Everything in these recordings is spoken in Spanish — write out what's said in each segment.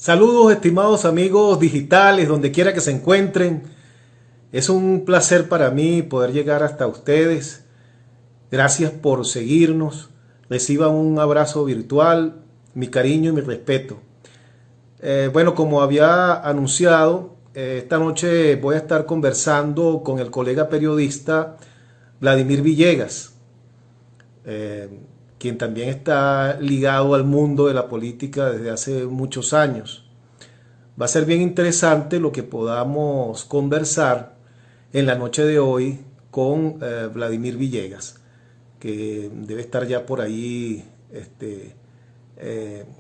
Saludos, estimados amigos digitales, donde quiera que se encuentren. Es un placer para mí poder llegar hasta ustedes. Gracias por seguirnos. Reciban un abrazo virtual, mi cariño y mi respeto. Bueno, como había anunciado, esta noche voy a estar conversando con el colega periodista Vladimir Villegas, eh, quien también está ligado al mundo de la política desde hace muchos años. Va a ser bien interesante lo que podamos conversar en la noche de hoy con Vladimir Villegas, que debe estar ya por ahí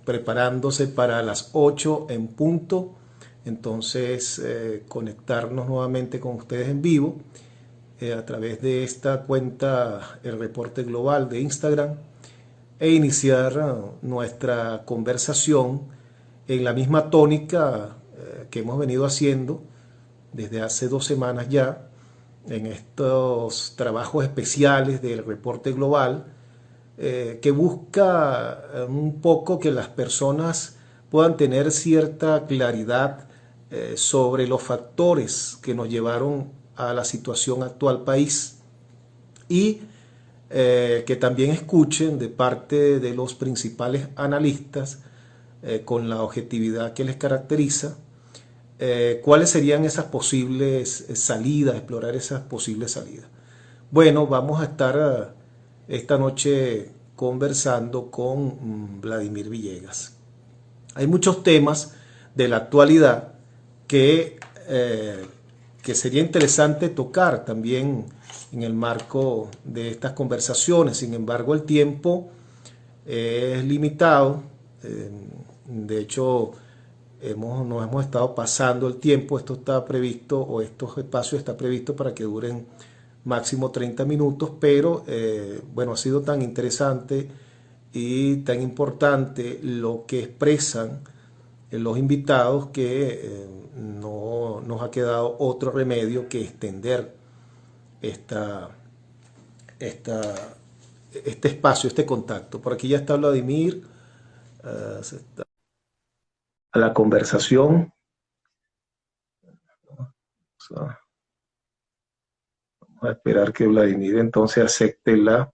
preparándose para las 8 en punto. Entonces, conectarnos nuevamente con ustedes en vivo a través de esta cuenta, el reporte global de Instagram, e iniciar nuestra conversación en la misma tónica que hemos venido haciendo desde hace 2 semanas ya, en estos trabajos especiales del reporte global, que busca un poco que las personas puedan tener cierta claridad sobre los factores que nos llevaron a la situación actual país y que también escuchen de parte de los principales analistas con la objetividad que les caracteriza, cuáles serían esas posibles salidas, explorar esas posibles salidas. Bueno, vamos a estar esta noche conversando con Vladimir Villegas. Hay muchos temas de la actualidad que, eh, que sería interesante tocar también en el marco de estas conversaciones. Sin embargo, el tiempo es limitado. De hecho, nos hemos estado pasando el tiempo. Esto está previsto, o estos espacios está previsto para que duren máximo 30 minutos, pero bueno, ha sido tan interesante y tan importante lo que expresan los invitados que no nos ha quedado otro remedio que extender esta, esta, este espacio, este contacto. Por aquí ya está Vladimir, se está a la conversación. Vamos a esperar que Vladimir entonces acepte la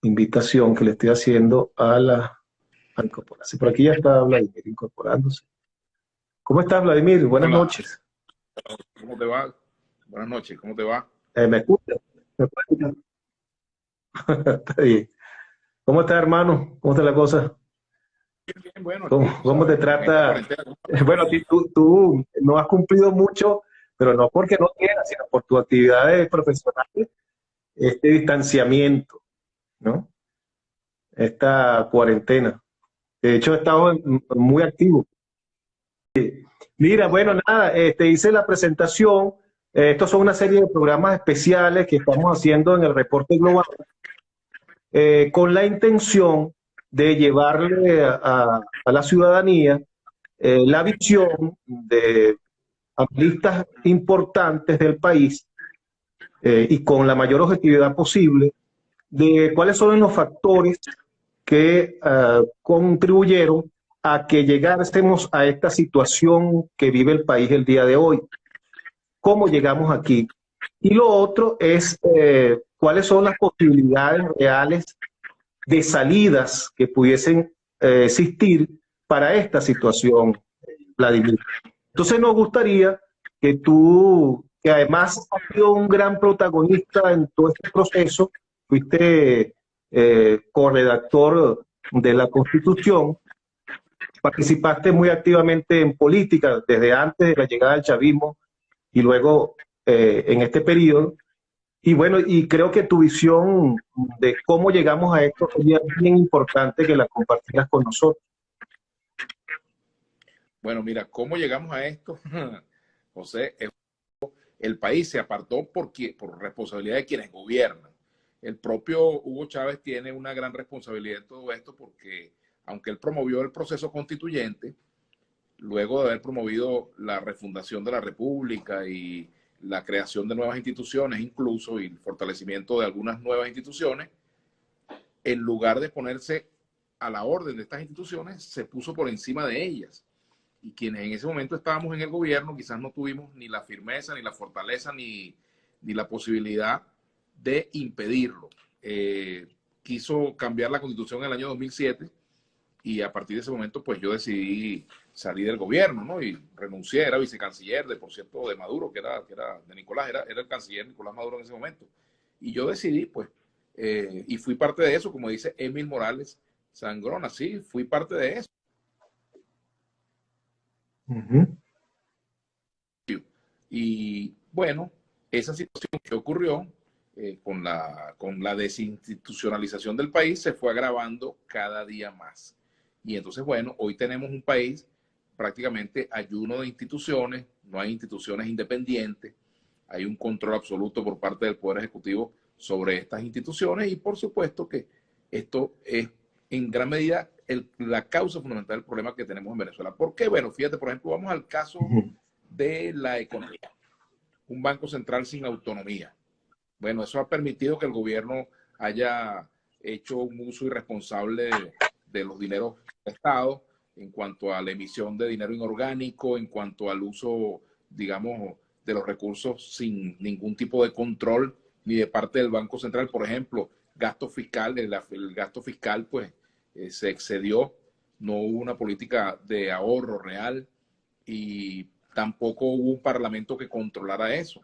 invitación que le estoy haciendo a incorporarse. Por aquí ya está Vladimir incorporándose. ¿Cómo estás, Vladimir? Buenas Hola, noches. ¿cómo te va? Buenas noches, ¿cómo te va? ¿Me escuchas? ¿Me puedes escuchar? Está bien. ¿Cómo estás, hermano? ¿Cómo está la cosa? Bien, bien, bueno, aquí, ¿Cómo, tú cómo te sabes, en esta trata? cuarentena. Bueno, tú no has cumplido mucho, pero no porque no quieras, sino por tus actividades profesionales, este distanciamiento, ¿no? Esta cuarentena. De hecho, he estado muy activo. Mira, bueno, nada, hice la presentación. Estos son una serie de programas especiales que estamos haciendo en el reporte global con la intención de llevarle a la ciudadanía la visión de analistas importantes del país y con la mayor objetividad posible de cuáles son los factores que contribuyeron a que llegásemos a esta situación que vive el país el día de hoy. ¿Cómo llegamos aquí? Y lo otro es cuáles son las posibilidades reales de salidas que pudiesen existir para esta situación, Vladimir. Entonces nos gustaría que tú, que además has sido un gran protagonista en todo este proceso, fuiste corredactor de la Constitución, participaste muy activamente en política desde antes de la llegada del chavismo y luego en este periodo. Y bueno, y creo que tu visión de cómo llegamos a esto sería bien importante que la compartieras con nosotros. Bueno, mira, ¿cómo llegamos a esto? José, el país se apartó por responsabilidad de quienes gobiernan. El propio Hugo Chávez tiene una gran responsabilidad en todo esto porque, aunque él promovió el proceso constituyente, luego de haber promovido la refundación de la República y la creación de nuevas instituciones, incluso, y el fortalecimiento de algunas nuevas instituciones, en lugar de ponerse a la orden de estas instituciones, se puso por encima de ellas. y quienes en ese momento estábamos en el gobierno quizás no tuvimos ni la firmeza, ni la fortaleza, ni la posibilidad de impedirlo. Quiso cambiar la constitución en el año 2007 y a partir de ese momento pues yo decidí salir del gobierno, ¿no? Y renuncié, era vicecanciller, por cierto, de Maduro, que era de Nicolás, era el canciller Nicolás Maduro en ese momento. Y yo decidí, pues, y fui parte de eso, como dice Emil Morales Sangrona, sí, fui parte de eso. Y bueno, esa situación que ocurrió con la desinstitucionalización del país se fue agravando cada día más. Y entonces, bueno, hoy tenemos un país prácticamente ayuno de instituciones, no hay instituciones independientes, hay un control absoluto por parte del Poder Ejecutivo sobre estas instituciones y por supuesto que esto es en gran medida la causa fundamental del problema que tenemos en Venezuela. ¿Por qué? Bueno, fíjate, por ejemplo, vamos al caso de la economía. Un banco central sin autonomía. Bueno, eso ha permitido que el gobierno haya hecho un uso irresponsable de los dineros del Estado en cuanto a la emisión de dinero inorgánico, en cuanto al uso, digamos, de los recursos sin ningún tipo de control ni de parte del Banco Central. Por ejemplo, gasto fiscal, el gasto fiscal pues se excedió, no hubo una política de ahorro real y tampoco hubo un parlamento que controlara eso.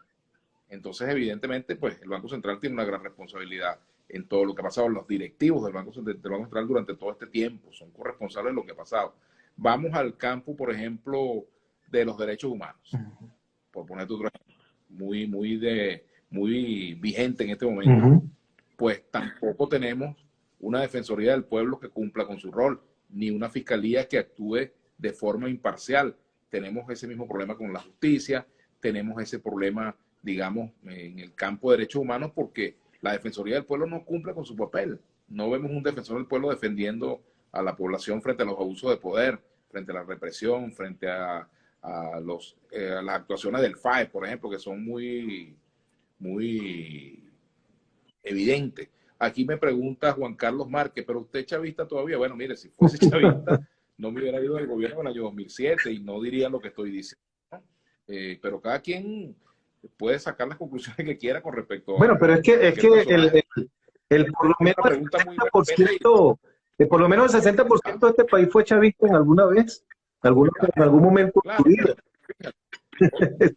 Entonces, evidentemente, pues el Banco Central tiene una gran responsabilidad en todo lo que ha pasado. Los directivos del Banco Central durante todo este tiempo son corresponsables de lo que ha pasado. Vamos al campo, por ejemplo, de los derechos humanos, por poner otro ejemplo, muy vigente en este momento. Pues tampoco tenemos una Defensoría del Pueblo que cumpla con su rol, ni una Fiscalía que actúe de forma imparcial. Tenemos ese mismo problema con la justicia, tenemos ese problema, digamos, en el campo de derechos humanos porque la Defensoría del Pueblo no cumple con su papel. No vemos un defensor del pueblo defendiendo a la población frente a los abusos de poder, frente a la represión, frente a las actuaciones del FAE, por ejemplo, que son muy evidentes. Aquí me pregunta Juan Carlos Márquez, pero usted es chavista todavía. Bueno, mire, si fuese chavista, no me hubiera ido del gobierno en el año 2007 y no diría lo que estoy diciendo. Pero cada quien puede sacar las conclusiones que quiera con respecto a... Bueno, pero es que por lo menos por lo menos el 60% de este país fue chavista en alguna vez, en algún momento de su vida.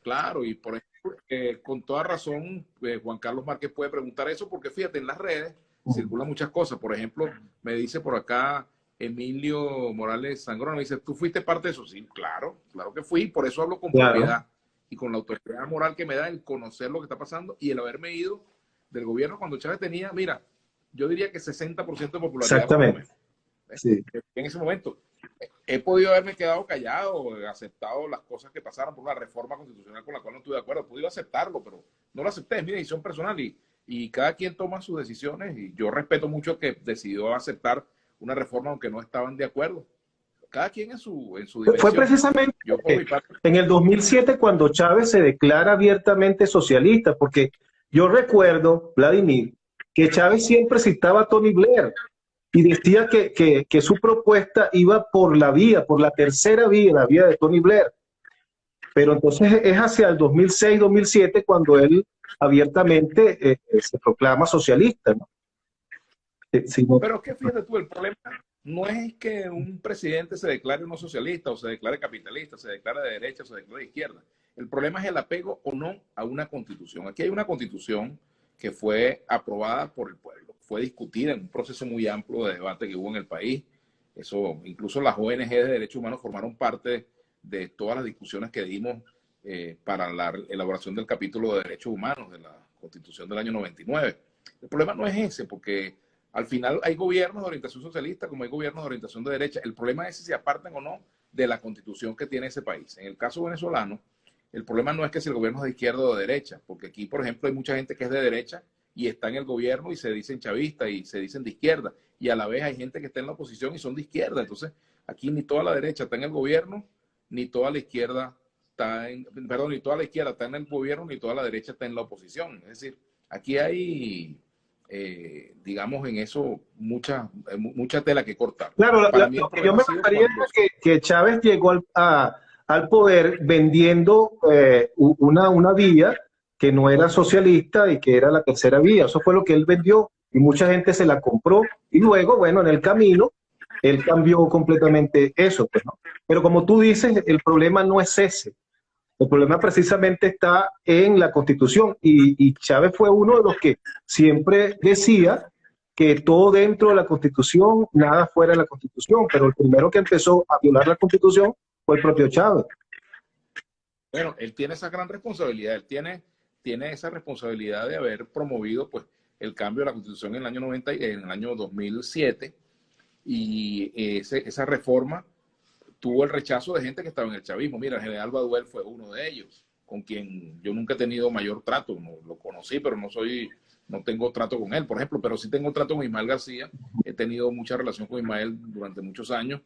Claro, y por ejemplo, con toda razón, Juan Carlos Márquez puede preguntar eso, porque fíjate, en las redes circulan muchas cosas. Por ejemplo, me dice por acá Emilio Morales Sangrón, me dice, ¿tú fuiste parte de eso? Sí, claro que fui, por eso hablo con propiedad y con la autoridad moral que me da el conocer lo que está pasando y el haberme ido del gobierno cuando Chávez tenía, mira, yo diría que 60% de popularidad. Exactamente. Sí. En ese momento. He podido haberme quedado callado, aceptado las cosas que pasaron por una reforma constitucional con la cual no estuve de acuerdo. He podido aceptarlo, pero no lo acepté. Es mi decisión personal y cada quien toma sus decisiones y yo respeto mucho que decidió aceptar una reforma aunque no estaban de acuerdo. Cada quien en su dimensión. Fue precisamente en el 2007 cuando Chávez se declara abiertamente socialista, porque yo recuerdo, Vladimir, que Chávez siempre citaba a Tony Blair y decía que su propuesta iba por la tercera vía, la vía de Tony Blair. Pero entonces es hacia el 2006-2007 cuando él abiertamente se proclama socialista, ¿no? Pero es que fíjate tú, el problema no es que un presidente se declare no socialista o se declare capitalista, se declare de derecha o se declare de izquierda. El problema es el apego o no a una constitución. Aquí hay una constitución que fue aprobada por el pueblo, fue discutida en un proceso muy amplio de debate que hubo en el país. Eso, incluso las ONG de derechos humanos formaron parte de todas las discusiones que dimos para la elaboración del capítulo de derechos humanos de la Constitución del año 99. El problema no es ese, porque al final hay gobiernos de orientación socialista como hay gobiernos de orientación de derecha. El problema es si se apartan o no de la constitución que tiene ese país. En el caso venezolano, el problema no es que si el gobierno es de izquierda o de derecha, porque aquí, por ejemplo, hay mucha gente que es de derecha y está en el gobierno y se dicen chavistas y se dicen de izquierda. Y a la vez hay gente que está en la oposición y son de izquierda. Entonces, aquí ni toda la derecha está en el gobierno, ni toda la izquierda ni toda la izquierda está en el gobierno, ni toda la derecha está en la oposición. Es decir, aquí hay digamos, en eso mucha tela que cortar. Claro, Para mí el lo que yo problema me ha sido refería cuando... era que Chávez llegó al poder vendiendo una vía que no era socialista y que era la tercera vía. Eso fue lo que él vendió y mucha gente se la compró. Y luego, bueno, en el camino, él cambió completamente eso, pues, ¿no? Pero como tú dices, el problema no es ese. El problema precisamente está en la Constitución y Chávez fue uno de los que siempre decía que todo dentro de la Constitución, nada fuera de la Constitución, pero el primero que empezó a violar la Constitución fue el propio Chávez. Bueno, él tiene esa gran responsabilidad, tiene esa responsabilidad de haber promovido pues, el cambio de la Constitución en el año 90, en el año 2007, y esa reforma tuvo el rechazo de gente que estaba en el chavismo. Mira, el general Baduel fue uno de ellos, con quien yo nunca he tenido mayor trato, no, lo conocí, pero no tengo trato con él, por ejemplo, pero sí tengo trato con Ismael García, he tenido mucha relación con Ismael durante muchos años,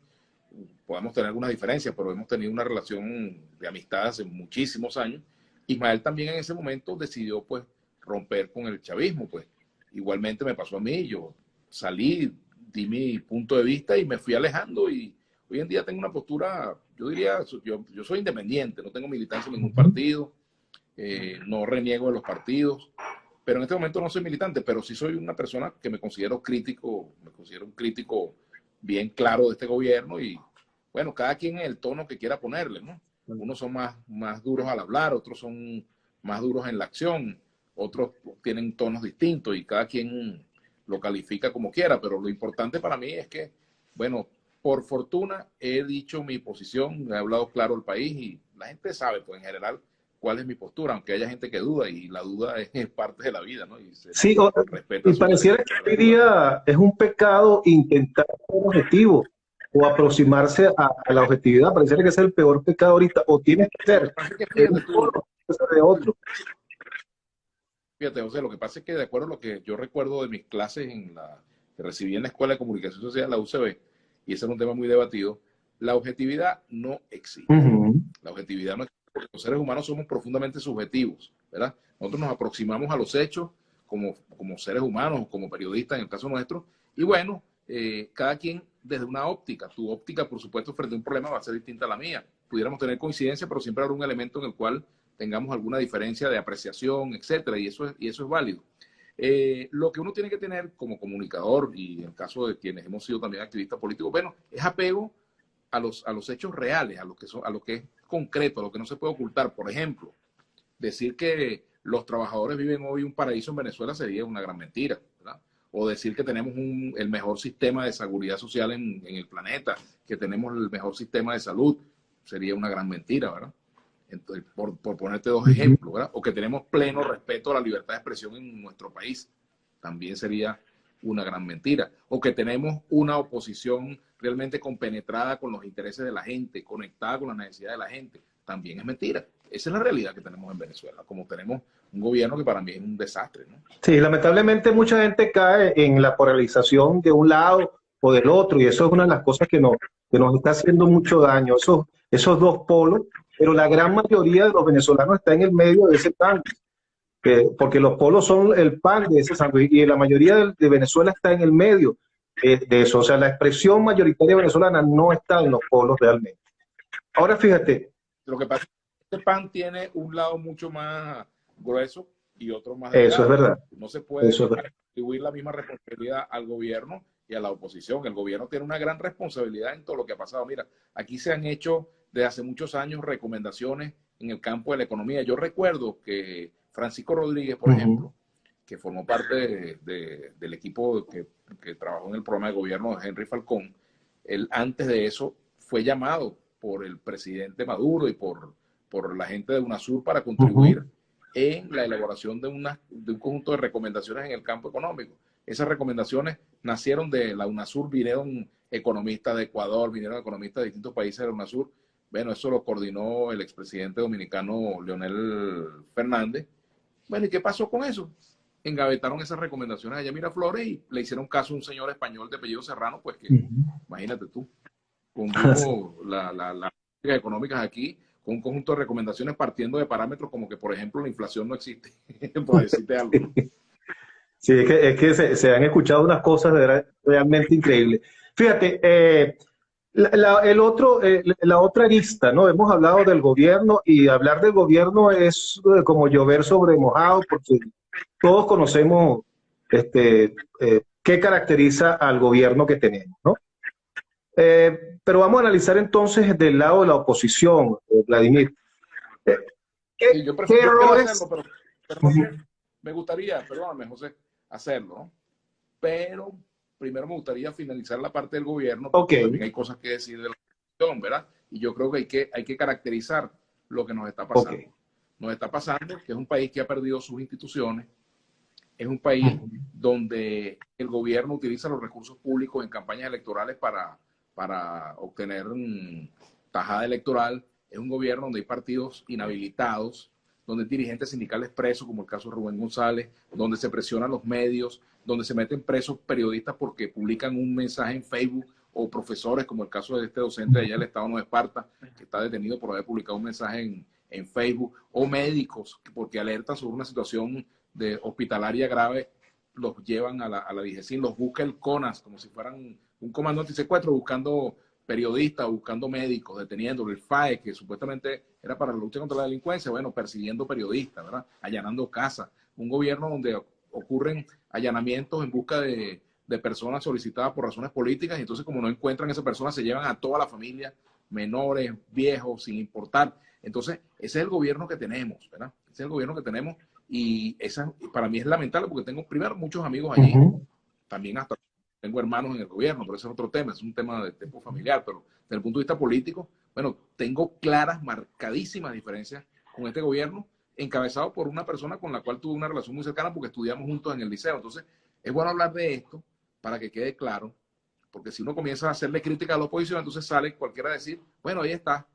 podemos tener algunas diferencias, pero hemos tenido una relación de amistad hace muchísimos años. Ismael también en ese momento decidió pues romper con el chavismo, pues igualmente me pasó a mí, yo salí, di mi punto de vista y me fui alejando, y hoy en día tengo una postura, yo diría, yo soy independiente, no tengo militancia en ningún partido, no reniego de los partidos, pero en este momento no soy militante, pero sí soy una persona que me considero un crítico bien claro de este gobierno, y bueno, cada quien en el tono que quiera ponerle, ¿no? Unos son más duros al hablar, otros son más duros en la acción, otros tienen tonos distintos y cada quien lo califica como quiera, pero lo importante para mí es que, bueno, por fortuna he dicho mi posición, he hablado claro al país y la gente sabe, pues en general, cuál es mi postura, aunque haya gente que duda, y la duda es parte de la vida, ¿no? Y se Sí, respeta y su pareciera derecho que a hoy la duda. día es un pecado intentar ser objetivo o aproximarse a la objetividad. Pareciera que ese es el peor pecado ahorita. O tienes que Lo que ser pasa es que de fíjate un polo, tú, o tienes que ser de otro. Fíjate, José, lo que pasa es que de acuerdo a lo que yo recuerdo de mis clases que recibí en la Escuela de Comunicación Social, la UCB, y ese era un tema muy debatido, la objetividad no existe. Ujú. La objetividad no existe porque los seres humanos somos profundamente subjetivos, ¿verdad? Nosotros nos aproximamos a los hechos como seres humanos, como periodistas en el caso nuestro, y bueno, cada quien desde una óptica. Tu óptica, por supuesto, frente a un problema va a ser distinta a la mía. Pudiéramos tener coincidencia, pero siempre habrá un elemento en el cual tengamos alguna diferencia de apreciación, etcétera, y eso es válido. Lo que uno tiene que tener como comunicador, y en el caso de quienes hemos sido también activistas políticos, bueno, es apego a los hechos reales, a lo que es concreto, a lo que no se puede ocultar. Por ejemplo, decir que los trabajadores viven hoy un paraíso en Venezuela sería una gran mentira, ¿verdad? O decir que tenemos el mejor sistema de seguridad social en el planeta, que tenemos el mejor sistema de salud, sería una gran mentira, ¿verdad? Entonces, por ponerte dos Ujú. ejemplos, ¿verdad? O que tenemos pleno respeto a la libertad de expresión en nuestro país, también sería una gran mentira. O que tenemos una oposición realmente compenetrada con los intereses de la gente, conectada con la necesidad de la gente, también es mentira. Esa es la realidad que tenemos en Venezuela, como tenemos un gobierno que para mí es un desastre, ¿no? Sí, lamentablemente mucha gente cae en la polarización de un lado o del otro, y eso es una de las cosas que nos está haciendo mucho daño, esos dos polos, pero la gran mayoría de los venezolanos está en el medio de ese sándwich, porque los polos son el pan de ese sándwich, y la mayoría de Venezuela está en el medio de eso, o sea, la expresión mayoritaria venezolana no está en los polos realmente. Ahora fíjate, Lo que pasa es que este pan tiene un lado mucho más grueso y otro más eso es delgado. verdad, No se puede eso es verdad. atribuir la misma responsabilidad al gobierno y a la oposición. El gobierno tiene una gran responsabilidad en todo lo que ha pasado. Mira, aquí se han hecho desde hace muchos años recomendaciones en el campo de la economía. Yo recuerdo que Francisco Rodríguez, por Ujú, ejemplo, que formó parte del equipo que trabajó en el programa de gobierno de Henry Falcón, él antes de eso fue llamado por el presidente Maduro y por la gente de UNASUR para ujú. contribuir en la elaboración de un conjunto de recomendaciones en el campo económico. Esas recomendaciones nacieron de la UNASUR, vinieron economistas de Ecuador, vinieron economistas de distintos países de la UNASUR. Bueno, eso lo coordinó el expresidente dominicano Leonel Fernández. Bueno, ¿y qué pasó con eso? Engavetaron esas recomendaciones a Yamira Flores y le hicieron caso a un señor español de apellido Serrano, pues que, Ujú. imagínate tú, condujo las políticas económicas aquí con un conjunto de recomendaciones partiendo de parámetros como que, por ejemplo, la inflación no existe, por decirte algo, ¿no? Sí, es que se han escuchado unas cosas realmente increíbles. Fíjate, la otra arista, ¿no? Hemos hablado del gobierno y hablar del gobierno es como llover sobre mojado porque todos conocemos qué caracteriza al gobierno que tenemos, ¿no? Pero vamos a analizar entonces del lado de la oposición, Vladimir. Eh, Sí, ¿Qué yo quiero errores? hacerlo, pero no Ujú. sé, me gustaría, perdóname, José, hacerlo, ¿no? Pero primero me gustaría finalizar la parte del gobierno, Ok, porque también hay cosas que decir de la oposición, ¿verdad? Y yo creo que hay que caracterizar lo que nos está ok. pasando. Nos está pasando que es un país que ha perdido sus instituciones, es un país Ujú. donde el gobierno utiliza los recursos públicos en campañas electorales para obtener tajada electoral. Es un gobierno donde hay partidos inhabilitados, donde hay dirigentes sindicales presos, como el caso de Rubén González, donde se presionan los medios, donde se meten presos periodistas porque publican un mensaje en Facebook, o profesores, como el caso de este docente de allá del Estado Nueva Esparta, que está detenido por haber publicado un mensaje en Facebook, o médicos, porque alertan sobre una situación de hospitalaria grave, los llevan a la DGCIN, los busca el CONAS como si fueran un comando antisecuestro, buscando periodistas, buscando médicos, deteniendo el FAE, que supuestamente era para la lucha contra la delincuencia, bueno, persiguiendo periodistas, ¿verdad? Allanando casas. Un gobierno donde ocurren allanamientos en busca de personas solicitadas por razones políticas, y entonces como no encuentran a esa persona, se llevan a toda la familia, menores, viejos, sin importar. Entonces, ese es el gobierno que tenemos, ¿verdad? Ese es el gobierno que tenemos, y esa para mí es lamentable porque tengo primero muchos amigos allí, Ujú. también hasta tengo hermanos en el gobierno, pero ese es otro tema, es un tema de tipo familiar, pero desde el punto de vista político, bueno, tengo claras, marcadísimas diferencias con este gobierno, encabezado por una persona con la cual tuve una relación muy cercana porque estudiamos juntos en el liceo. Entonces, es bueno hablar de esto para que quede claro, porque si uno comienza a hacerle crítica a la oposición, entonces sale cualquiera a decir, bueno, ahí está,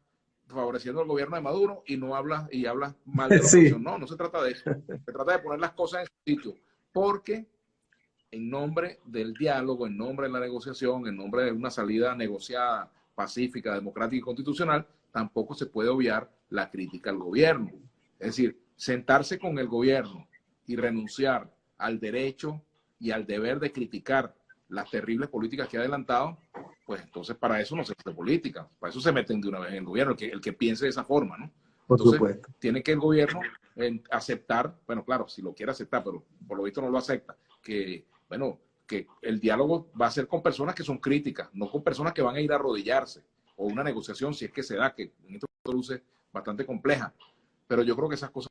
favoreciendo al gobierno de Maduro, y no hablas y hablas mal de la oposición. Sí, No, no se trata de eso. Se trata de poner las cosas en su sitio, porque en nombre del diálogo, en nombre de la negociación, en nombre de una salida negociada, pacífica, democrática y constitucional, tampoco se puede obviar la crítica al gobierno. Es decir, sentarse con el gobierno y renunciar al derecho y al deber de criticar las terribles políticas que ha adelantado, pues entonces para eso no se hace política, para eso se meten de una vez en el gobierno, el que piense de esa forma, ¿no? por Entonces, supuesto. tiene que el gobierno aceptar, bueno, claro, si lo quiere aceptar, pero por lo visto no lo acepta, que bueno, que el diálogo va a ser con personas que son críticas, no con personas que van a ir a arrodillarse, o una negociación, si es que se da, que en esto luce bastante compleja, pero yo creo que esas cosas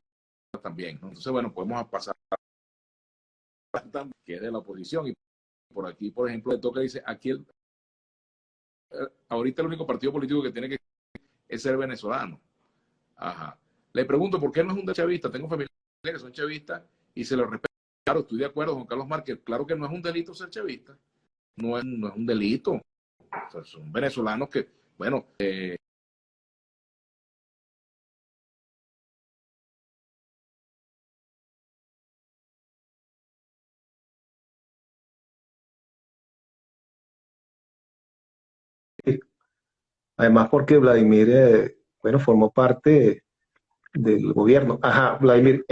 también, ¿no? Entonces, bueno, podemos pasar que es de la oposición, y por aquí, por ejemplo, le toca, dice, aquí ahorita el único partido político que tiene que es ser venezolano. Ajá. Le pregunto, ¿por qué no es un chavista? Tengo familiares que son chavistas y se lo respeto. Claro, estoy de acuerdo con Carlos Márquez. Claro que no es un delito ser chavista. No es un delito. O sea, son venezolanos que, bueno, Además, porque Vladimir, bueno, formó parte del gobierno. Ajá, Vladimir,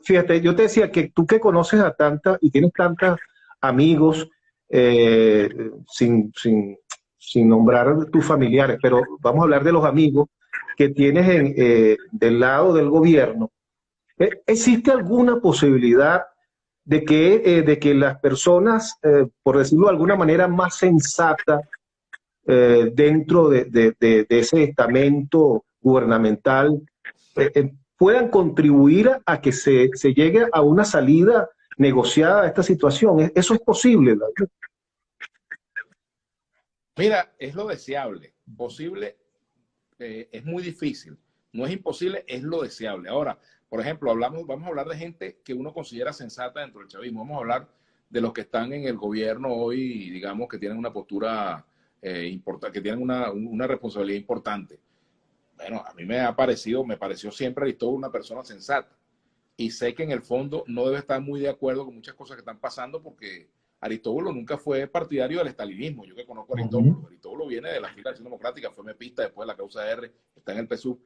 fíjate, yo te decía que tú que conoces a tantas y tienes tantos amigos, eh, sin, sin, sin nombrar tus familiares, pero vamos a hablar de los amigos que tienes del lado del gobierno. ¿Existe alguna posibilidad de que las personas, por decirlo de alguna manera, más sensatas dentro de ese estamento gubernamental puedan contribuir a que se llegue a una salida negociada a esta situación? ¿Eso es posible, David? mira, es lo deseable. Posible es muy difícil. No es imposible, es lo deseable. Ahora, por ejemplo, vamos a hablar de gente que uno considera sensata dentro del chavismo. Vamos a hablar de los que están en el gobierno hoy, digamos, que tienen una postura importante, que tienen una responsabilidad importante. Bueno, a mí me pareció siempre Aristóbulo una persona sensata. Y sé que en el fondo no debe estar muy de acuerdo con muchas cosas que están pasando, porque Aristóbulo nunca fue partidario del estalinismo. Yo que conozco a Aristóbulo, Ujú. Aristóbulo viene de la fila de Acción Democrática, fue mepista después de la causa R, está en el PSUV.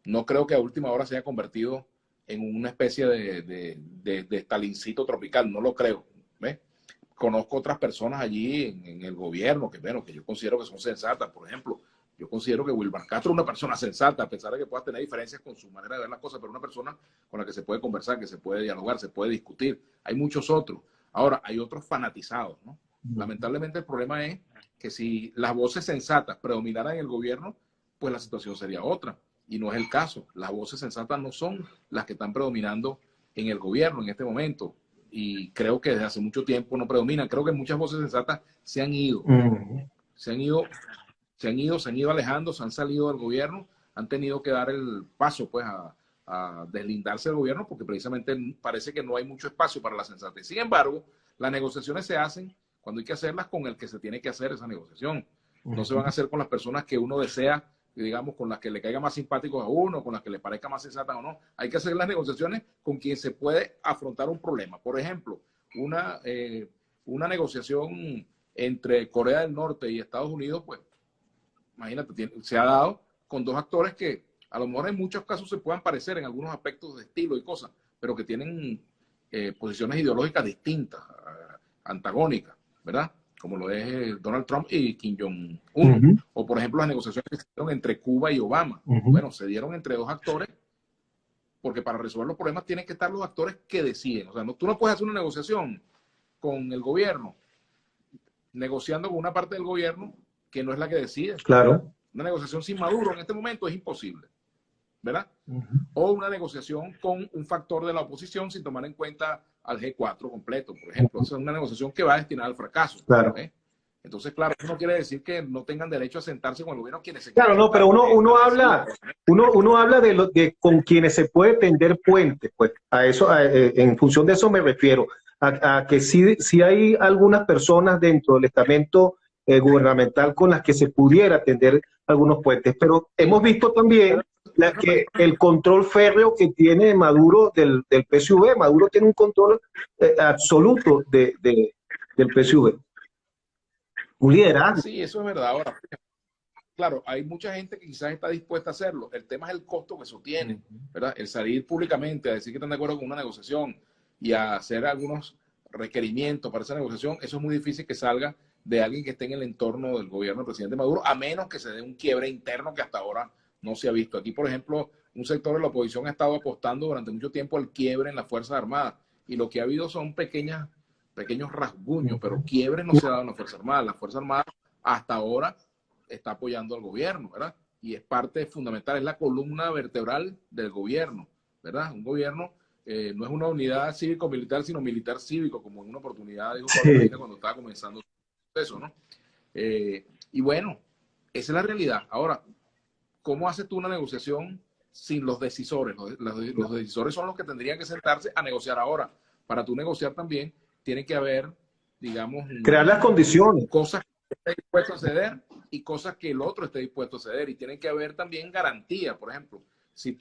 No creo que a última hora se haya convertido en una especie de estalincito tropical, no lo creo. ¿Ves? Conozco otras personas allí en el gobierno que, bueno, que yo considero que son sensatas. Por ejemplo, yo considero que Wilmar Castro es una persona sensata, a pesar de que pueda tener diferencias con su manera de ver las cosas, pero una persona con la que se puede conversar, que se puede dialogar, se puede discutir. Hay muchos otros. Ahora, hay otros fanatizados, ¿no? Lamentablemente el problema es que si las voces sensatas predominaran en el gobierno, pues la situación sería otra. Y no es el caso. Las voces sensatas no son las que están predominando en el gobierno en este momento. Y creo que desde hace mucho tiempo no predominan. Creo que muchas voces sensatas se han ido. Se han ido alejando, se han salido del gobierno, han tenido que dar el paso pues a deslindarse del gobierno porque precisamente parece que no hay mucho espacio para la sensatez. Sin embargo, las negociaciones se hacen cuando hay que hacerlas con el que se tiene que hacer esa negociación. No se van a hacer con las personas que uno desea, digamos, con las que le caiga más simpáticos a uno, con las que le parezca más sensatas o no. Hay que hacer las negociaciones con quien se puede afrontar un problema. Por ejemplo, una negociación entre Corea del Norte y Estados Unidos, pues, imagínate, se ha dado con dos actores que a lo mejor en muchos casos se puedan parecer en algunos aspectos de estilo y cosas, pero que tienen posiciones ideológicas distintas, antagónicas, ¿verdad? Como lo es Donald Trump y Kim Jong-un. O, por ejemplo, las negociaciones que se dieron entre Cuba y Obama. Bueno, se dieron entre dos actores porque para resolver los problemas tienen que estar los actores que deciden. O sea, tú no puedes hacer una negociación con el gobierno, negociando con una parte del gobierno que no es la que decide. Claro. Una negociación sin Maduro en este momento es imposible, ¿verdad? O una negociación con un factor de la oposición sin tomar en cuenta al G4 completo, por ejemplo. Esa es una negociación que va destinada al fracaso. Claro. Entonces, claro, eso no quiere decir que no tengan derecho a sentarse con el gobierno quienes se Claro, no, pero uno habla de con quienes se puede tender puentes, pues a eso, en función de eso me refiero, a que sí hay algunas personas dentro del estamento gubernamental con las que se pudiera tender algunos puentes, pero hemos visto también que el control férreo que tiene Maduro del PSV. Maduro tiene un control absoluto del PSV. Un liderazgo. Sí, eso es verdad. Ahora, claro, hay mucha gente que quizás está dispuesta a hacerlo. El tema es el costo que eso tiene, ¿verdad? El salir públicamente a decir que están de acuerdo con una negociación y a hacer algunos requerimientos para esa negociación, eso es muy difícil que salga de alguien que esté en el entorno del gobierno del presidente Maduro, a menos que se dé un quiebre interno que hasta ahora no se ha visto. Aquí, por ejemplo, un sector de la oposición ha estado apostando durante mucho tiempo al quiebre en las Fuerzas Armadas y lo que ha habido son pequeños rasguños, pero quiebre no se ha dado en las Fuerzas Armadas. Las Fuerzas Armadas hasta ahora está apoyando al gobierno, ¿verdad? Y es parte fundamental, es la columna vertebral del gobierno, ¿verdad? Un gobierno no es una unidad cívico-militar, sino militar-cívico, como en una oportunidad dijo Pablo Medina cuando estaba comenzando eso, ¿no? Y bueno, esa es la realidad. Ahora, ¿cómo haces tú una negociación sin los decisores? Los decisores son los que tendrían que sentarse a negociar ahora. Para tú negociar también, tiene que haber, digamos, crear las condiciones. Cosas que esté dispuesto a ceder y cosas que el otro esté dispuesto a ceder. Y tiene que haber también garantía. Por ejemplo, si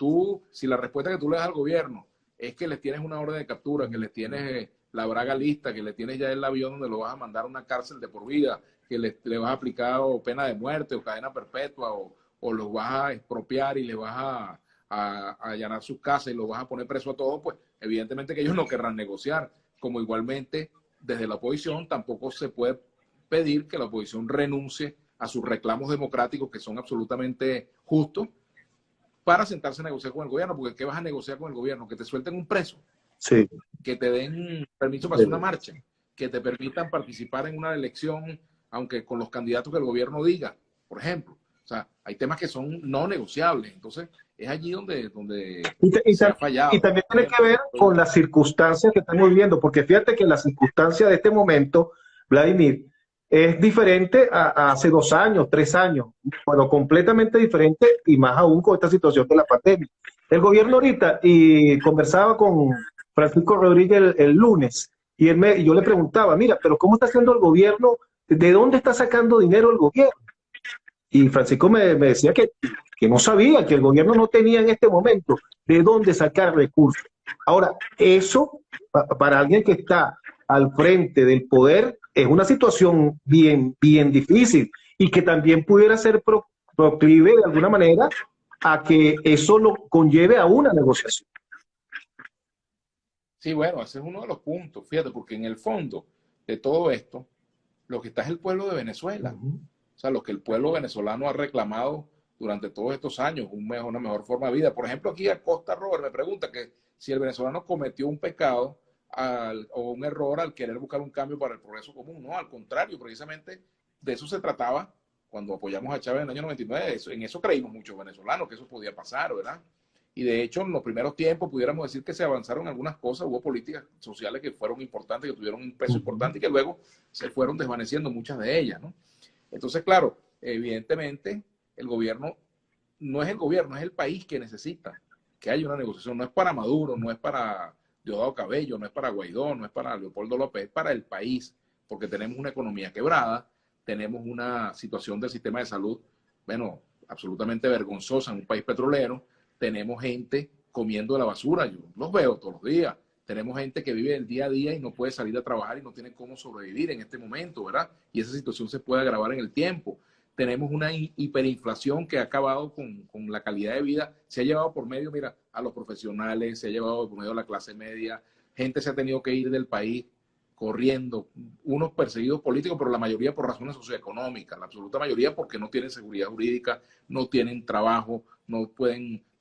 la respuesta que tú le das al gobierno es que les tienes una orden de captura, que les tienes la braga lista, que le tienes ya el avión donde lo vas a mandar a una cárcel de por vida, que le vas a aplicar o pena de muerte o cadena perpetua o los vas a expropiar y le vas a allanar sus casas y los vas a poner preso a todos, pues evidentemente que ellos no querrán negociar. Como igualmente desde la oposición tampoco se puede pedir que la oposición renuncie a sus reclamos democráticos que son absolutamente justos para sentarse a negociar con el gobierno, porque ¿qué vas a negociar con el gobierno? Que te suelten un preso, sí, que te den permiso para hacer una marcha, que te permitan participar en una elección, aunque con los candidatos que el gobierno diga, por ejemplo. O sea, hay temas que son no negociables. Entonces, es allí donde se ha fallado. Y también tiene que ver con las circunstancias que estamos viviendo, porque fíjate que la circunstancia de este momento, Vladimir, es diferente a hace 2 años, 3 años, bueno, completamente diferente y más aún con esta situación de la pandemia. El gobierno ahorita, y conversaba con Francisco Rodríguez el lunes, y yo le preguntaba, mira, pero ¿cómo está haciendo el gobierno? ¿De dónde está sacando dinero el gobierno? Y Francisco me decía que no sabía, que el gobierno no tenía en este momento de dónde sacar recursos. Ahora, eso, para alguien que está al frente del poder, es una situación bien difícil y que también pudiera ser proclive de alguna manera a que eso lo conlleve a una negociación. Sí, bueno, ese es uno de los puntos, fíjate, porque en el fondo de todo esto, lo que está es el pueblo de Venezuela. O sea, lo que el pueblo venezolano ha reclamado durante todos estos años, una mejor forma de vida. Por ejemplo, aquí Acosta Robert me pregunta que si el venezolano cometió un pecado o un error al querer buscar un cambio para el progreso común. No, al contrario, precisamente de eso se trataba cuando apoyamos a Chávez en el año 99. En eso creímos muchos venezolanos, que eso podía pasar, ¿verdad? Y de hecho, en los primeros tiempos pudiéramos decir que se avanzaron algunas cosas, hubo políticas sociales que fueron importantes, que tuvieron un peso importante y que luego se fueron desvaneciendo muchas de ellas, ¿no? Entonces, claro, evidentemente el gobierno no es el gobierno, es el país que necesita que haya una negociación. No es para Maduro, no es para Diosdado Cabello, no es para Guaidó, no es para Leopoldo López, es para el país, porque tenemos una economía quebrada, tenemos una situación del sistema de salud, bueno, absolutamente vergonzosa en un país petrolero, tenemos gente comiendo de la basura, yo los veo todos los días, tenemos gente que vive el día a día y no puede salir a trabajar y no tiene cómo sobrevivir en este momento, ¿verdad? Y esa situación se puede agravar en el tiempo. Tenemos una hiperinflación que ha acabado con la calidad de vida, se ha llevado por medio, mira, a los profesionales, se ha llevado por medio a la clase media, gente se ha tenido que ir del país corriendo, unos perseguidos políticos, pero la mayoría por razones socioeconómicas, la absoluta mayoría porque no tienen seguridad jurídica, no tienen trabajo, no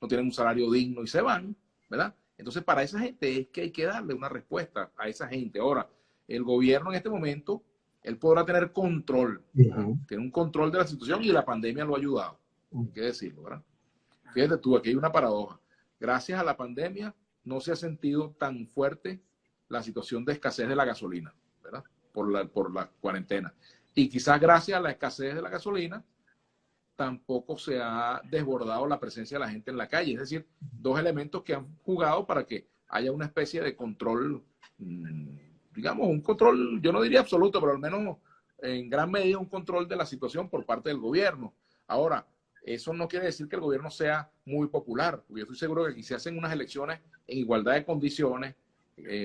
tienen un salario digno y se van, ¿verdad? Entonces, para esa gente es que hay que darle una respuesta a esa gente. Ahora, el gobierno en este momento, él podrá tener control, ¿verdad? Tiene un control de la situación y la pandemia lo ha ayudado, hay que decirlo, ¿verdad? Fíjate tú, aquí hay una paradoja. Gracias a la pandemia no se ha sentido tan fuerte la situación de escasez de la gasolina, ¿verdad? Por la cuarentena. Y quizás gracias a la escasez de la gasolina, tampoco se ha desbordado la presencia de la gente en la calle. Es decir, dos elementos que han jugado para que haya una especie de control, digamos, un control, yo no diría absoluto, pero al menos en gran medida un control de la situación por parte del gobierno. Ahora, eso no quiere decir que el gobierno sea muy popular, porque yo estoy seguro que aquí se hacen unas elecciones en igualdad de condiciones,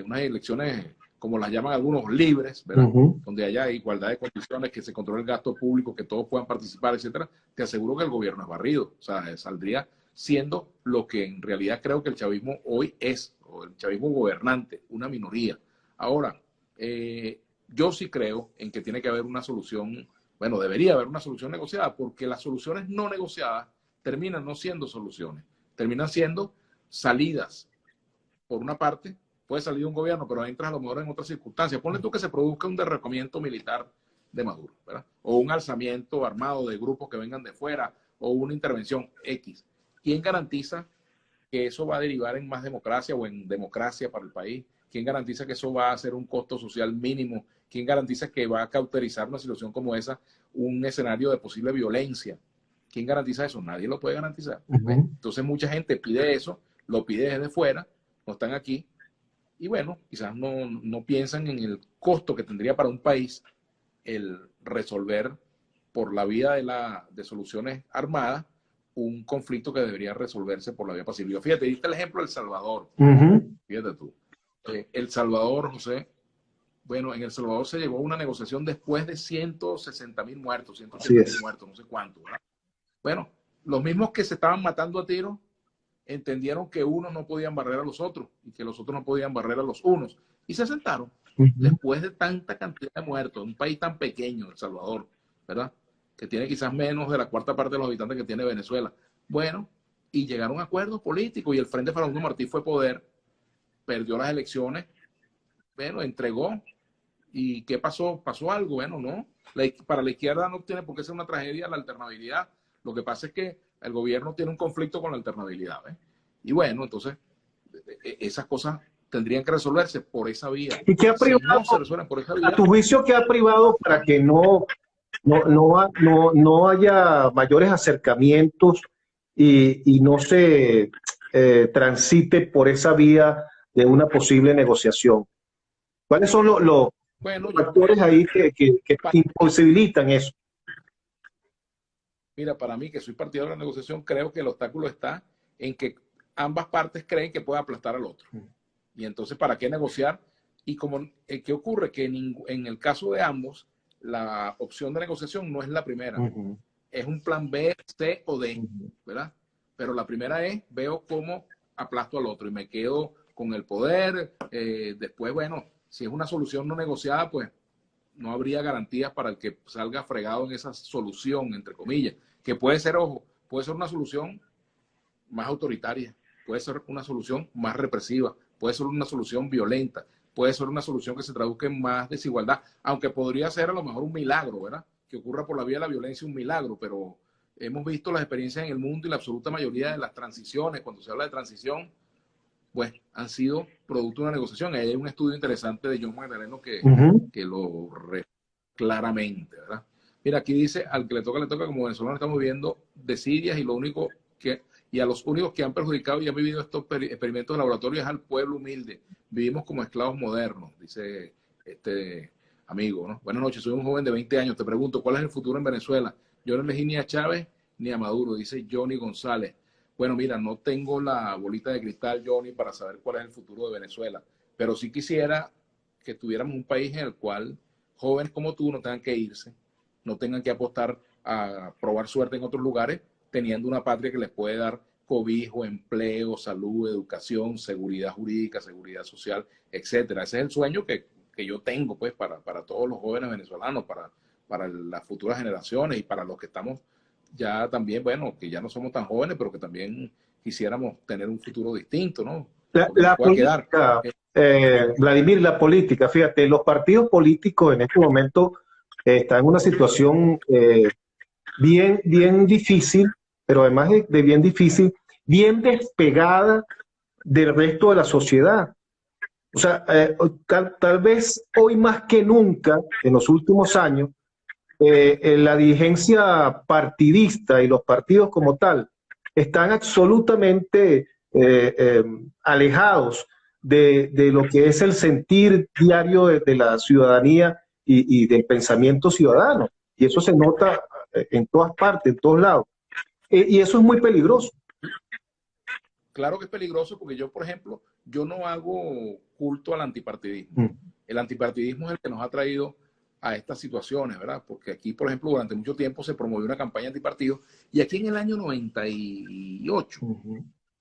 unas elecciones, como las llaman algunos, libres, ¿verdad? Donde haya igualdad de condiciones, que se controle el gasto público, que todos puedan participar, etcétera. Te aseguro que el gobierno es barrido, o sea, saldría siendo lo que en realidad creo que el chavismo hoy es, o el chavismo gobernante, una minoría. Ahora, yo sí creo en que tiene que haber una solución, bueno, debería haber una solución negociada, porque las soluciones no negociadas terminan no siendo soluciones, terminan siendo salidas. Por una parte, puede salir un gobierno, pero entras a lo mejor en otras circunstancias. Ponle tú que se produzca un derrocamiento militar de Maduro, ¿verdad? O un alzamiento armado de grupos que vengan de fuera, o una intervención X. ¿Quién garantiza que eso va a derivar en más democracia o en democracia para el país? ¿Quién garantiza que eso va a ser un costo social mínimo? ¿Quién garantiza que va a cauterizar una situación como esa, un escenario de posible violencia? ¿Quién garantiza eso? Nadie lo puede garantizar. Entonces mucha gente pide eso, lo pide desde fuera, no están aquí, y bueno, quizás no piensan en el costo que tendría para un país el resolver por la vía de soluciones armadas un conflicto que debería resolverse por la vía pacífica. Fíjate, diste el ejemplo de El Salvador. Fíjate tú. El Salvador, José, bueno, en El Salvador se llegó a una negociación después de 160.000 muertos, 180.000 muertos, no sé cuánto, ¿verdad? Bueno, los mismos que se estaban matando a tiros entendieron que unos no podían barrer a los otros y que los otros no podían barrer a los unos. Y se sentaron después de tanta cantidad de muertos, un país tan pequeño, El Salvador, ¿verdad? Que tiene quizás menos de la cuarta parte de los habitantes que tiene Venezuela. Bueno, y llegaron a acuerdos políticos y el Frente Farabundo Martí fue poder, perdió las elecciones, bueno, entregó. ¿Y qué pasó? ¿Pasó algo? Bueno, no. Para la izquierda no tiene por qué ser una tragedia la alternabilidad. Lo que pasa es que el gobierno tiene un conflicto con la alternabilidad. ¿Ves? Y bueno, entonces esas cosas tendrían que resolverse por esa vía. ¿Y qué ha Si privado, no se resuelven por esa vía? a tu juicio, qué ha privado para que no haya mayores acercamientos y no se transite por esa vía de una posible negociación? ¿Cuáles son los Bueno, factores ahí que imposibilitan eso? mira, para mí, que soy partidario de la negociación, creo que el obstáculo está en que ambas partes creen que puede aplastar al otro. Y entonces, ¿para qué negociar? Y como, ¿qué ocurre? Que en el caso de ambos, la opción de negociación no es la primera. Es un plan B, C o D, ¿verdad? Pero la primera es, veo cómo aplasto al otro y me quedo con el poder. Después, bueno, si es una solución no negociada, pues no habría garantías para el que salga fregado en esa solución, entre comillas, que puede ser, ojo, puede ser una solución más autoritaria, puede ser una solución más represiva, puede ser una solución violenta, puede ser una solución que se traduzca en más desigualdad, aunque podría ser a lo mejor un milagro, ¿verdad? Que ocurra por la vía de la violencia un milagro, pero hemos visto las experiencias en el mundo y la absoluta mayoría de las transiciones, cuando se habla de transición, pues han sido producto de una negociación. Hay un estudio interesante de John Magdaleno que lo re claramente, ¿verdad? Mira, aquí dice, al que le toca, como venezolanos estamos viviendo desidias y lo único que, y a los únicos que han perjudicado y han vivido estos experimentos de laboratorio es al pueblo humilde. Vivimos como esclavos modernos, dice este amigo, ¿no? Buenas noches, soy un joven de 20 años, te pregunto, ¿cuál es el futuro en Venezuela? Yo no elegí ni a Chávez ni a Maduro, dice Johnny González. Bueno, mira, no tengo la bolita de cristal, Johnny, para saber cuál es el futuro de Venezuela, pero sí quisiera que tuviéramos un país en el cual jóvenes como tú no tengan que irse, no tengan que apostar a probar suerte en otros lugares, teniendo una patria que les puede dar cobijo, empleo, salud, educación, seguridad jurídica, seguridad social, etcétera. Ese es el sueño que yo tengo, pues, para todos los jóvenes venezolanos, para las futuras generaciones y para los que estamos ya también, bueno, que ya no somos tan jóvenes, pero que también quisiéramos tener un futuro distinto, ¿no? Lo que nos La pueda quedar. política, Vladimir, la política, fíjate, los partidos políticos en este momento están en una situación bien difícil, pero además de bien difícil, bien despegada del resto de la sociedad. O sea, tal vez hoy más que nunca, en los últimos años, la dirigencia partidista y los partidos como tal están absolutamente alejados de lo que es el sentir diario de la ciudadanía y del pensamiento ciudadano. Y eso se nota en todas partes, en todos lados. Y eso es muy peligroso. Claro que es peligroso porque yo, por ejemplo, yo no hago culto al antipartidismo. El antipartidismo es el que nos ha traído a estas situaciones, ¿verdad? Porque aquí, por ejemplo, durante mucho tiempo se promovió una campaña antipartido y aquí en el año 98,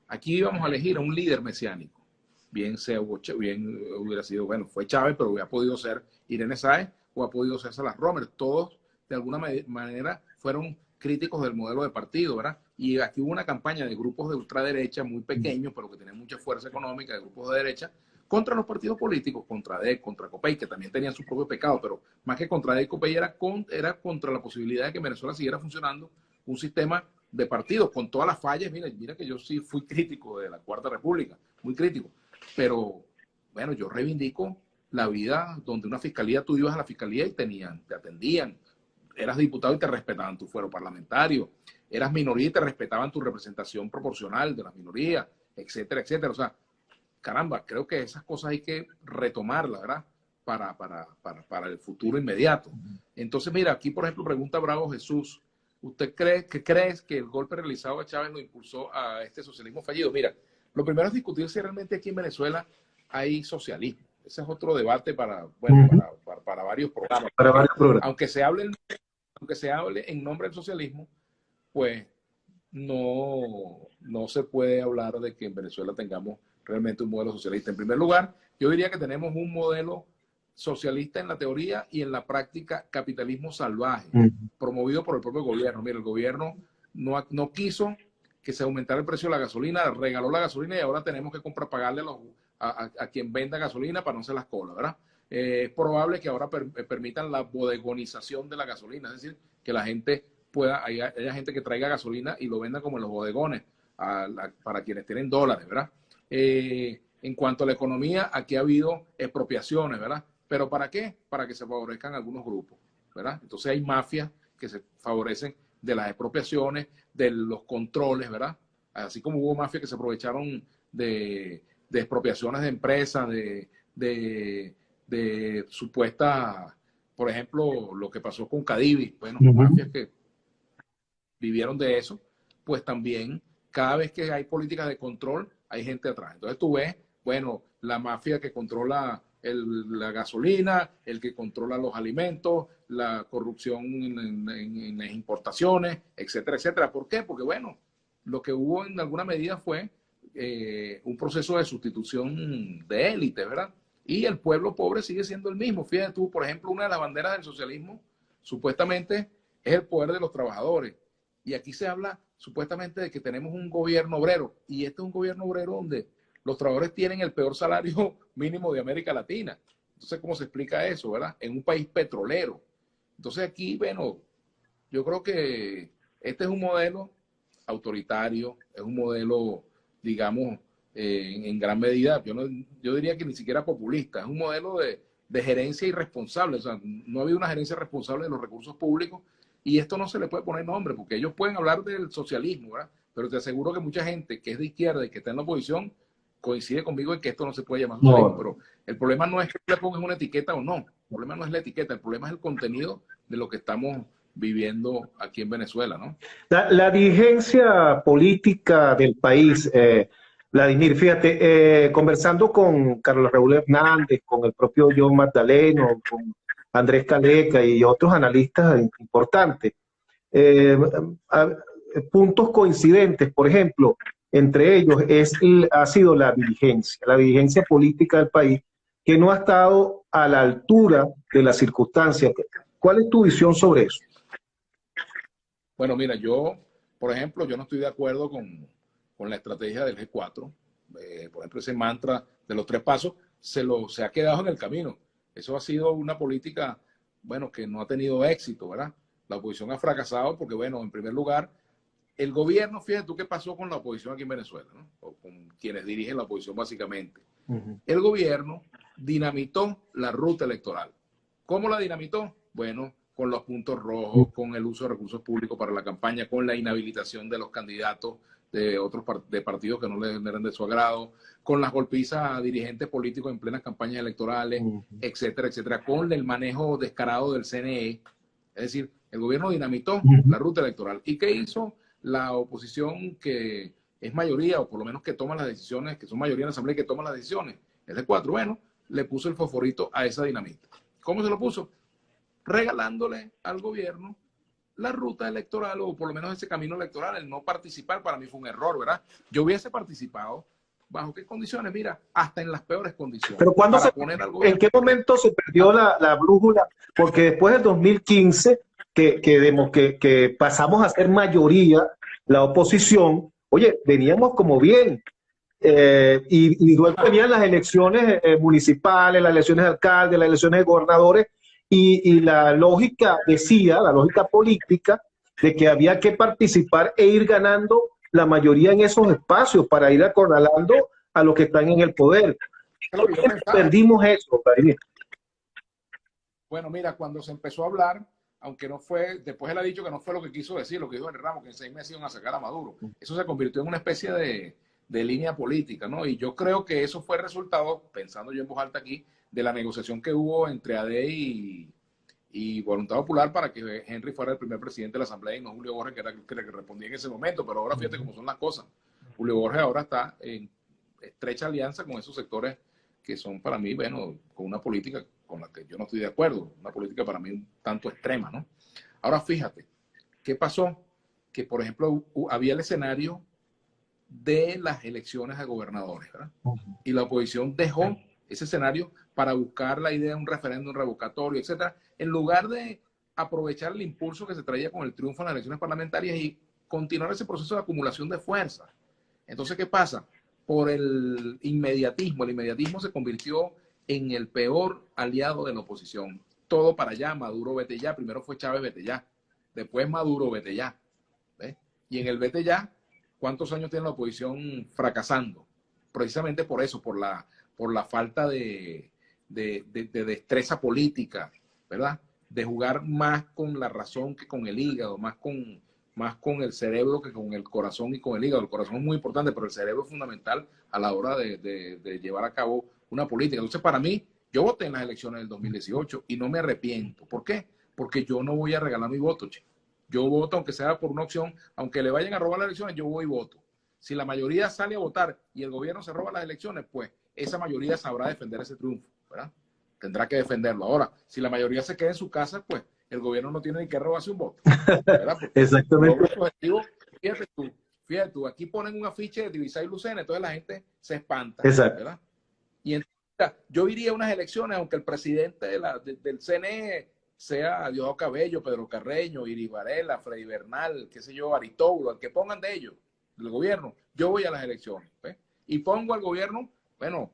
aquí íbamos a elegir a un líder mesiánico. Bien hubiera sido, bueno, fue Chávez, pero hubiera podido ser Irene Sáez o ha podido ser Salas Romer. Todos, de alguna manera, fueron críticos del modelo de partido, ¿verdad? Y aquí hubo una campaña de grupos de ultraderecha muy pequeños, pero que tenían mucha fuerza económica, de grupos de derecha, contra los partidos políticos, contra DEC, contra COPEI, que también tenían sus propios pecados, pero más que contra DEC y COPEI era contra la posibilidad de que en Venezuela siguiera funcionando un sistema de partidos, con todas las fallas. Mira que yo sí fui crítico de la Cuarta República, muy crítico, pero bueno, yo reivindico la vida donde una fiscalía, tú ibas a la fiscalía y te atendían, eras diputado y te respetaban tu fuero parlamentario, eras minoría y te respetaban tu representación proporcional de las minorías, etcétera, etcétera. O sea, caramba, creo que esas cosas hay que retomarlas, ¿verdad? Para el futuro inmediato. Entonces, mira, aquí, por ejemplo, pregunta Bravo Jesús, ¿usted crees que el golpe realizado a Chávez lo impulsó a este socialismo fallido? Mira, lo primero es discutir si realmente aquí en Venezuela hay socialismo. Ese es otro debate para varios programas. Para varios programas. Aunque se hable en nombre del socialismo, pues no se puede hablar de que en Venezuela tengamos realmente un modelo socialista. En primer lugar, yo diría que tenemos un modelo socialista en la teoría y en la práctica capitalismo salvaje, promovido por el propio gobierno. Mira, el gobierno no quiso que se aumentara el precio de la gasolina, regaló la gasolina y ahora tenemos que pagarle a quien venda gasolina para no hacer las colas, ¿verdad? Es probable que ahora permitan la bodegonización de la gasolina, es decir, que la gente haya gente que traiga gasolina y lo venda como en los bodegones para quienes tienen dólares, ¿verdad? En cuanto a la economía, aquí ha habido expropiaciones, ¿verdad? ¿Pero para qué? Para que se favorezcan algunos grupos, ¿verdad? Entonces hay mafias que se favorecen de las expropiaciones, de los controles, ¿verdad? Así como hubo mafias que se aprovecharon de expropiaciones de empresas, de supuestas, por ejemplo, lo que pasó con Cadivi, bueno, mafias que vivieron de eso, pues también cada vez que hay políticas de control, hay gente atrás. Entonces tú ves, bueno, la mafia que controla la gasolina, el que controla los alimentos, la corrupción en las importaciones, etcétera, etcétera. ¿Por qué? Porque, bueno, lo que hubo en alguna medida fue un proceso de sustitución de élites, ¿verdad? Y el pueblo pobre sigue siendo el mismo. Fíjate tú, por ejemplo, una de las banderas del socialismo supuestamente es el poder de los trabajadores. Y aquí se habla supuestamente de que tenemos un gobierno obrero. Y este es un gobierno obrero donde los trabajadores tienen el peor salario mínimo de América Latina. Entonces, ¿cómo se explica eso, verdad? En un país petrolero. Entonces aquí, bueno, yo creo que este es un modelo autoritario, es un modelo, digamos, en gran medida, yo diría que ni siquiera populista, es un modelo de gerencia irresponsable, o sea, no ha habido una gerencia responsable de los recursos públicos y esto no se le puede poner nombre, porque ellos pueden hablar del socialismo, ¿verdad? Pero te aseguro que mucha gente que es de izquierda y que está en la oposición coincide conmigo en que esto no se puede llamar socialismo, pero el problema no es que le pongas una etiqueta o no, el problema no es la etiqueta, el problema es el contenido de lo que estamos viviendo aquí en Venezuela, ¿no? La dirigencia política del país, Vladimir, fíjate, conversando con Carlos Raúl Hernández, con el propio John Magdaleno, con Andrés Caleca y otros analistas importantes, eh, a- puntos coincidentes, por ejemplo, entre ellos ha sido la dirigencia política del país, que no ha estado a la altura de las circunstancias. ¿Cuál es tu visión sobre eso? Bueno, mira, yo, por ejemplo, yo no estoy de acuerdo con la estrategia del G4. Por ejemplo, ese mantra de los 3 pasos se ha quedado en el camino. Eso ha sido una política, bueno, que no ha tenido éxito, ¿verdad? La oposición ha fracasado porque, bueno, en primer lugar, el gobierno, fíjate tú qué pasó con la oposición aquí en Venezuela, ¿no? O con quienes dirigen la oposición básicamente. El gobierno dinamitó la ruta electoral. ¿Cómo la dinamitó? Bueno, con los puntos rojos, con el uso de recursos públicos para la campaña, con la inhabilitación de los candidatos de otros de partidos que no les eran de su agrado, con las golpizas a dirigentes políticos en plenas campañas electorales, etcétera, etcétera, con el manejo descarado del CNE. Es decir, el gobierno dinamitó la ruta electoral. ¿Y qué hizo la oposición que es mayoría, o por lo menos que toma las decisiones, que son mayoría en la Asamblea y que toma las decisiones? El D4, bueno, le puso el fosforito a esa dinamita. ¿Cómo se lo puso? Regalándole al gobierno la ruta electoral, o por lo menos ese camino electoral. El no participar para mí fue un error, ¿verdad? Yo hubiese participado, ¿bajo qué condiciones? Mira, hasta en las peores condiciones. Pero para poner al gobierno. ¿en qué momento se perdió la brújula? Porque después del 2015, que pasamos a ser mayoría, la oposición, oye, veníamos como bien. Y luego venían las elecciones municipales, las elecciones de alcaldes, las elecciones de gobernadores, y la lógica decía, la lógica política, de que había que participar e ir ganando la mayoría en esos espacios para ir acorralando a los que están en el poder. Perdimos eso, Vladimir. Bueno, mira, cuando se empezó a hablar, aunque no fue, después él ha dicho que no fue lo que quiso decir, lo que dijo el Ramos, que en 6 meses iban a sacar a Maduro. Eso se convirtió en una especie de línea política, ¿no? Y yo creo que eso fue resultado, pensando yo en voz alta aquí, de la negociación que hubo entre ADE y Voluntad Popular para que Henry fuera el primer presidente de la Asamblea y no Julio Borges, que era el que respondía en ese momento. Pero ahora fíjate cómo son las cosas. Julio Borges ahora está en estrecha alianza con esos sectores que son para mí, bueno, con una política con la que yo no estoy de acuerdo, una política para mí un tanto extrema, ¿no? Ahora fíjate, ¿qué pasó? Que, por ejemplo, había el escenario de las elecciones a gobernadores, ¿verdad? Y la oposición dejó ese escenario para buscar la idea de un referéndum revocatorio, etcétera, en lugar de aprovechar el impulso que se traía con el triunfo en las elecciones parlamentarias y continuar ese proceso de acumulación de fuerza. Entonces, ¿qué pasa? Por el inmediatismo se convirtió en el peor aliado de la oposición. Todo para allá, Maduro, vete ya. Primero fue Chávez, vete ya. Después Maduro, vete ya. ¿Ves? Y en el vete ya, ¿cuántos años tiene la oposición fracasando? Precisamente por eso, por la falta de destreza política, ¿verdad? De jugar más con la razón que con el hígado, más con el cerebro que con el corazón y con el hígado. El corazón es muy importante, pero el cerebro es fundamental a la hora de llevar a cabo una política. Entonces, para mí, yo voté en las elecciones del 2018 y no me arrepiento. ¿Por qué? Porque yo no voy a regalar mi voto, che. Yo voto, aunque sea por una opción, aunque le vayan a robar las elecciones, yo voy y voto. Si la mayoría sale a votar y el gobierno se roba las elecciones, pues esa mayoría sabrá defender ese triunfo, ¿verdad? Tendrá que defenderlo. Ahora, si la mayoría se queda en su casa, pues el gobierno no tiene ni que robarse un voto, ¿verdad? Porque exactamente. objetivo, fíjate tú, fíjate tú, aquí ponen un afiche de Tibisay y Lucena, entonces la gente se espanta, Exacto. ¿verdad? Y entonces, yo iría a unas elecciones, aunque el presidente del CNE sea Diosdado Cabello, Pedro Carreño, Iris Varela, Freddy Bernal, qué sé yo, Aristóbulo, al que pongan de ellos, del gobierno, yo voy a las elecciones. ¿Ves? Y pongo al gobierno, bueno,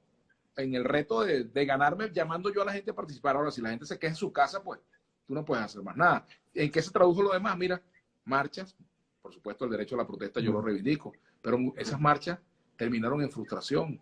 en el reto de ganarme, llamando yo a la gente a participar. Ahora, si la gente se queja en su casa, pues tú no puedes hacer más nada. ¿En qué se tradujo lo demás? Mira, marchas, por supuesto el derecho a la protesta yo lo reivindico, pero esas marchas terminaron en frustración.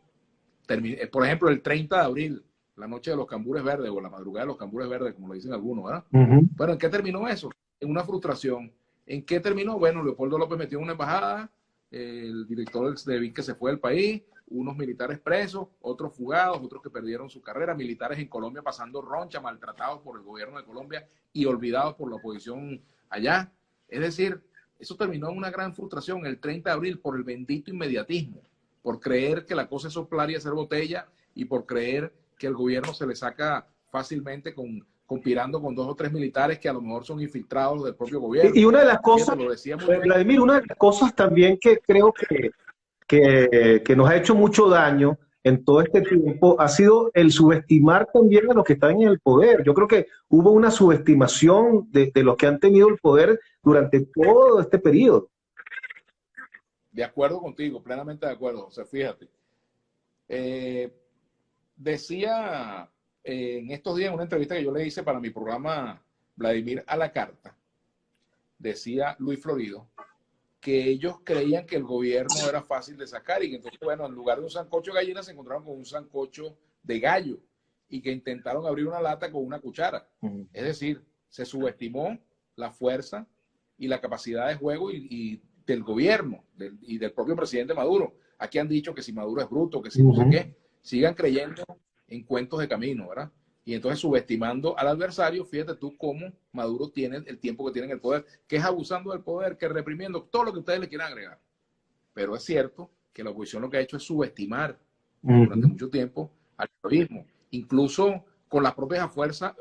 Por ejemplo, el 30 de abril, la noche de los cambures verdes, o la madrugada de los cambures verdes, como lo dicen algunos, ¿verdad? Bueno, ¿en qué terminó eso? En una frustración. ¿En qué terminó? Bueno, Leopoldo López metió en una embajada, el director de BIC que se fue del país, unos militares presos, otros fugados, otros que perdieron su carrera, militares en Colombia pasando roncha, maltratados por el gobierno de Colombia y olvidados por la oposición allá. Es decir, eso terminó en una gran frustración el 30 de abril por el bendito inmediatismo, por creer que la cosa es soplar y hacer botella, y por creer que el gobierno se le saca fácilmente conspirando con 2 o 3 militares que a lo mejor son infiltrados del propio gobierno. Y una de las cosas, Fíjate, lo decía muy bien. Vladimir, una de las cosas también que creo que nos ha hecho mucho daño en todo este tiempo ha sido el subestimar también a los que están en el poder. Yo creo que hubo una subestimación de los que han tenido el poder durante todo este periodo. De acuerdo contigo, plenamente de acuerdo. O sea, fíjate. Decía en estos días en una entrevista que yo le hice para mi programa Vladimir a la Carta, decía Luis Florido, que ellos creían que el gobierno era fácil de sacar y que entonces, bueno, en lugar de un sancocho de gallina se encontraron con un sancocho de gallo y que intentaron abrir una lata con una cuchara. Es decir, se subestimó la fuerza y la capacidad de juego y del gobierno y del propio presidente Maduro. Aquí han dicho que si Maduro es bruto, que si no sé qué, sigan creyendo en cuentos de camino, ¿verdad? Y entonces subestimando al adversario, fíjate tú cómo Maduro tiene el tiempo que tiene en el poder, que es abusando del poder, que es reprimiendo, todo lo que ustedes le quieran agregar. Pero es cierto que la oposición lo que ha hecho es subestimar durante mucho tiempo al terrorismo, incluso con las propias ofertas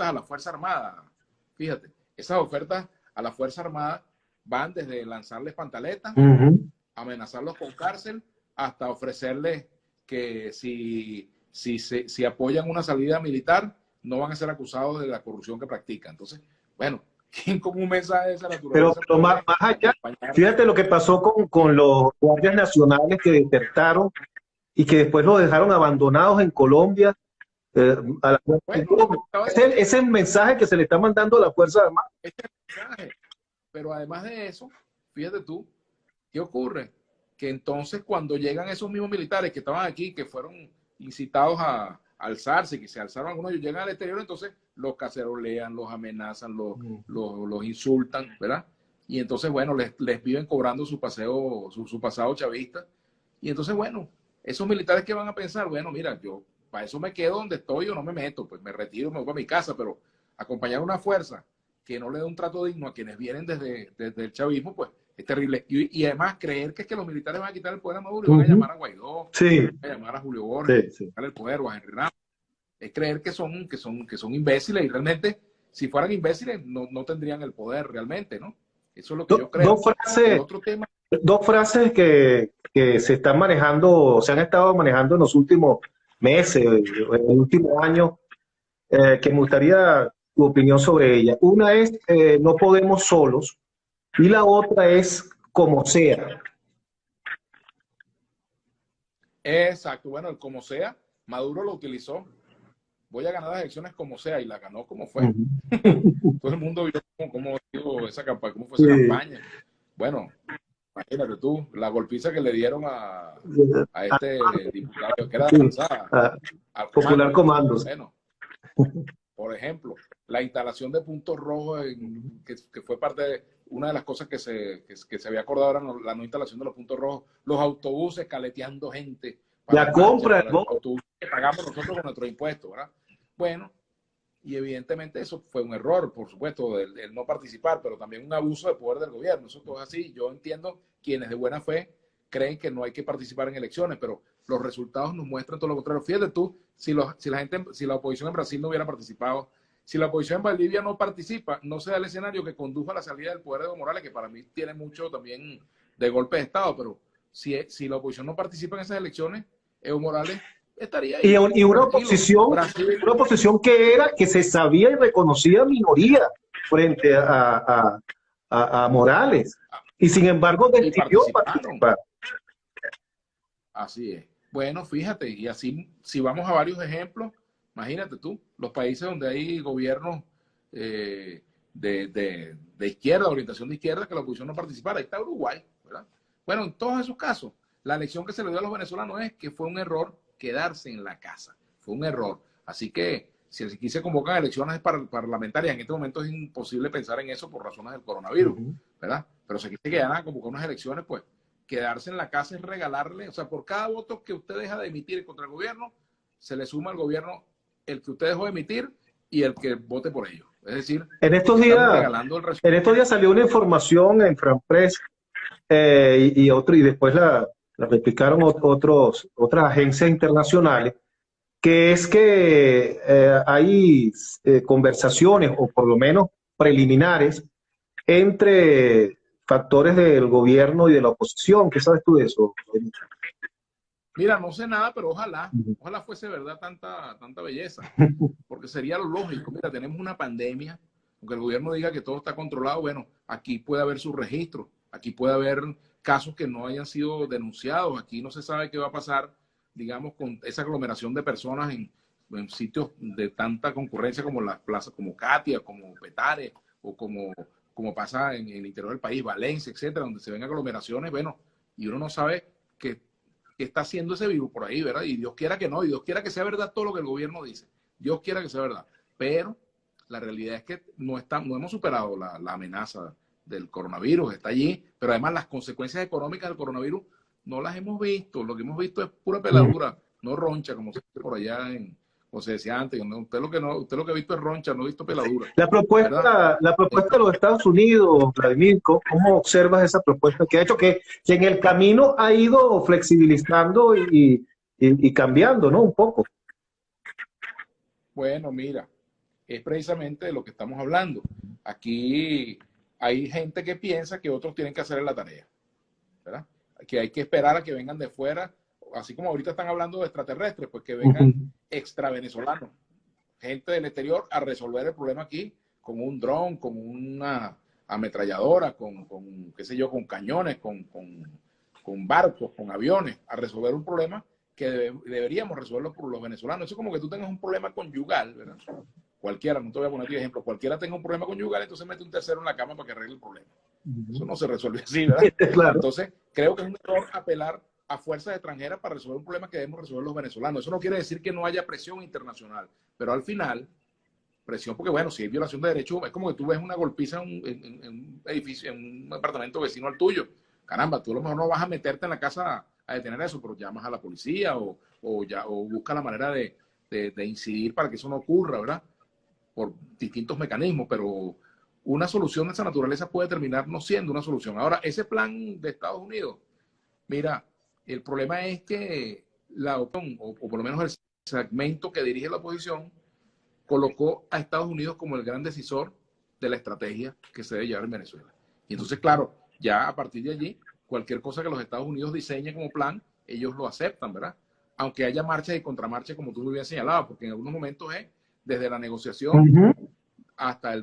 a la Fuerza Armada. Fíjate, esas ofertas a la Fuerza Armada van desde lanzarles pantaletas, amenazarlos con cárcel, hasta ofrecerles que si apoyan una salida militar, no van a ser acusados de la corrupción que practican. Entonces, bueno, ¿quién con un mensaje de esa naturaleza? Pero más allá, fíjate lo que pasó con los guardias nacionales que desertaron y que después los dejaron abandonados en Colombia. Bueno, ese es el mensaje que se le está mandando a la Fuerza Armada. Pero además de eso, fíjate tú, ¿qué ocurre? Que entonces cuando llegan esos mismos militares que estaban aquí, que fueron incitados a alzarse, que se alzaron algunos, ellos llegan al exterior, entonces los cacerolean, los amenazan, los insultan, ¿verdad? Y entonces, bueno, les viven cobrando su pasado chavista. Y entonces, bueno, esos militares que van a pensar, bueno, mira, yo para eso me quedo donde estoy o no me meto, pues me retiro, me voy a mi casa, pero acompañar una fuerza que no le da un trato digno a quienes vienen desde el chavismo, pues es terrible. Y además creer que es que los militares van a quitar el poder a Maduro y van a llamar a Guaidó, van a llamar a Julio Borges, a el poder o a Henry Ramos. Es creer que son imbéciles y realmente, si fueran imbéciles, no tendrían el poder realmente, ¿no? Eso es lo que yo creo. Dos frases que se están manejando, se han estado manejando en los últimos meses, en el último año, que me gustaría tu opinión sobre ella. Una es no podemos solos y la otra es como sea. Exacto, bueno, el como sea, Maduro lo utilizó. Voy a ganar las elecciones como sea, y la ganó como fue. Todo el mundo vio cómo fue esa campaña. Bueno, imagínate tú, la golpiza que le dieron a este diputado que era al Popular Comandos. Bueno, por ejemplo, la instalación de puntos rojos, que fue parte de una de las cosas que se había acordado, era la no instalación de los puntos rojos, los autobuses caleteando gente. La compra, los autobuses que pagamos nosotros con nuestros impuestos, ¿verdad? Bueno, y evidentemente eso fue un error, por supuesto, el no participar, pero también un abuso de poder del gobierno. Eso todo es así. Yo entiendo quienes de buena fe creen que no hay que participar en elecciones, pero los resultados nos muestran todo lo contrario. Fíjate tú, si la oposición en Brasil no hubiera participado, si la oposición en Bolivia no participa, no se da el escenario que condujo a la salida del poder de Evo Morales, que para mí tiene mucho también de golpe de Estado, pero si la oposición no participa en esas elecciones, Evo Morales estaría ahí. Y una tranquilo. oposición que se sabía y reconocía minoría frente a Morales. Y sin embargo decidió participar. Así es. Bueno, fíjate, y así, si vamos a varios ejemplos, imagínate tú, los países donde hay gobiernos de izquierda, orientación de izquierda, que la oposición no participara. Ahí está Uruguay, ¿verdad? Bueno, en todos esos casos, la lección que se le dio a los venezolanos es que fue un error quedarse en la casa. Fue un error. Así que, si aquí se convocan elecciones parlamentarias, en este momento es imposible pensar en eso por razones del coronavirus, ¿verdad? Pero si aquí se quedan a convocar unas elecciones, pues quedarse en la casa es regalarle, o sea, por cada voto que usted deja de emitir contra el gobierno, se le suma al gobierno el que usted dejó de emitir y el que vote por ellos. Es decir, en estos días salió una información en Franpress y después la replicaron otras agencias internacionales, que es que hay conversaciones, o por lo menos preliminares, entre factores del gobierno y de la oposición. ¿Qué sabes tú de eso? Mira, no sé nada, pero ojalá fuese verdad tanta belleza, porque sería lo lógico. Mira, tenemos una pandemia, aunque el gobierno diga que todo está controlado, bueno, aquí puede haber su registro, aquí puede haber casos que no hayan sido denunciados, aquí no se sabe qué va a pasar, digamos, con esa aglomeración de personas en sitios de tanta concurrencia como las plazas, como Katia, como Petare, o como pasa en el interior del país, Valencia, etcétera, donde se ven aglomeraciones, bueno, y uno no sabe qué está haciendo ese virus por ahí, ¿verdad? Y Dios quiera que no, y Dios quiera que sea verdad todo lo que el gobierno dice. Dios quiera que sea verdad. Pero la realidad es que no hemos superado la amenaza del coronavirus, está allí, pero además las consecuencias económicas del coronavirus no las hemos visto. Lo que hemos visto es pura peladura, no roncha, como se dice por allá como se decía antes. Usted lo que ha visto es roncha, no ha visto peladura. La propuesta de los Estados Unidos, Vladimir, ¿cómo observas esa propuesta que ha hecho que en el camino ha ido flexibilizando y cambiando, ¿no? Un poco. Bueno, mira, es precisamente de lo que estamos hablando. Aquí hay gente que piensa que otros tienen que hacer la tarea, ¿verdad? Que hay que esperar a que vengan de fuera, así como ahorita están hablando de extraterrestres, pues que vengan extra venezolanos, gente del exterior a resolver el problema aquí con un dron, con una ametralladora, con qué sé yo, con cañones, con barcos, con aviones, a resolver un problema que deberíamos resolverlo por los venezolanos. Eso es como que tú tengas un problema conyugal, ¿verdad? Cualquiera, no te voy a poner aquí ejemplo, cualquiera tenga un problema conyugal, entonces mete un tercero en la cama para que arregle el problema. Eso no se resuelve así, ¿verdad? Claro. Entonces, creo que es un error apelar a fuerzas extranjeras para resolver un problema que debemos resolver los venezolanos. Eso no quiere decir que no haya presión internacional, pero al final, presión, porque bueno, si hay violación de derechos, es como que tú ves una golpiza en un edificio, en un apartamento vecino al tuyo. Caramba, tú a lo mejor no vas a meterte en la casa a detener eso, pero llamas a la policía o buscas la manera de incidir para que eso no ocurra, ¿verdad? Por distintos mecanismos, pero una solución de esa naturaleza puede terminar no siendo una solución. Ahora, ese plan de Estados Unidos, mira, el problema es que la OTAN, o por lo menos el segmento que dirige la oposición, colocó a Estados Unidos como el gran decisor de la estrategia que se debe llevar en Venezuela. Y entonces, claro, ya a partir de allí, cualquier cosa que los Estados Unidos diseñen como plan, ellos lo aceptan, ¿verdad? Aunque haya marchas y contramarchas, como tú muy bien señalabas, porque en algunos momentos es desde la negociación hasta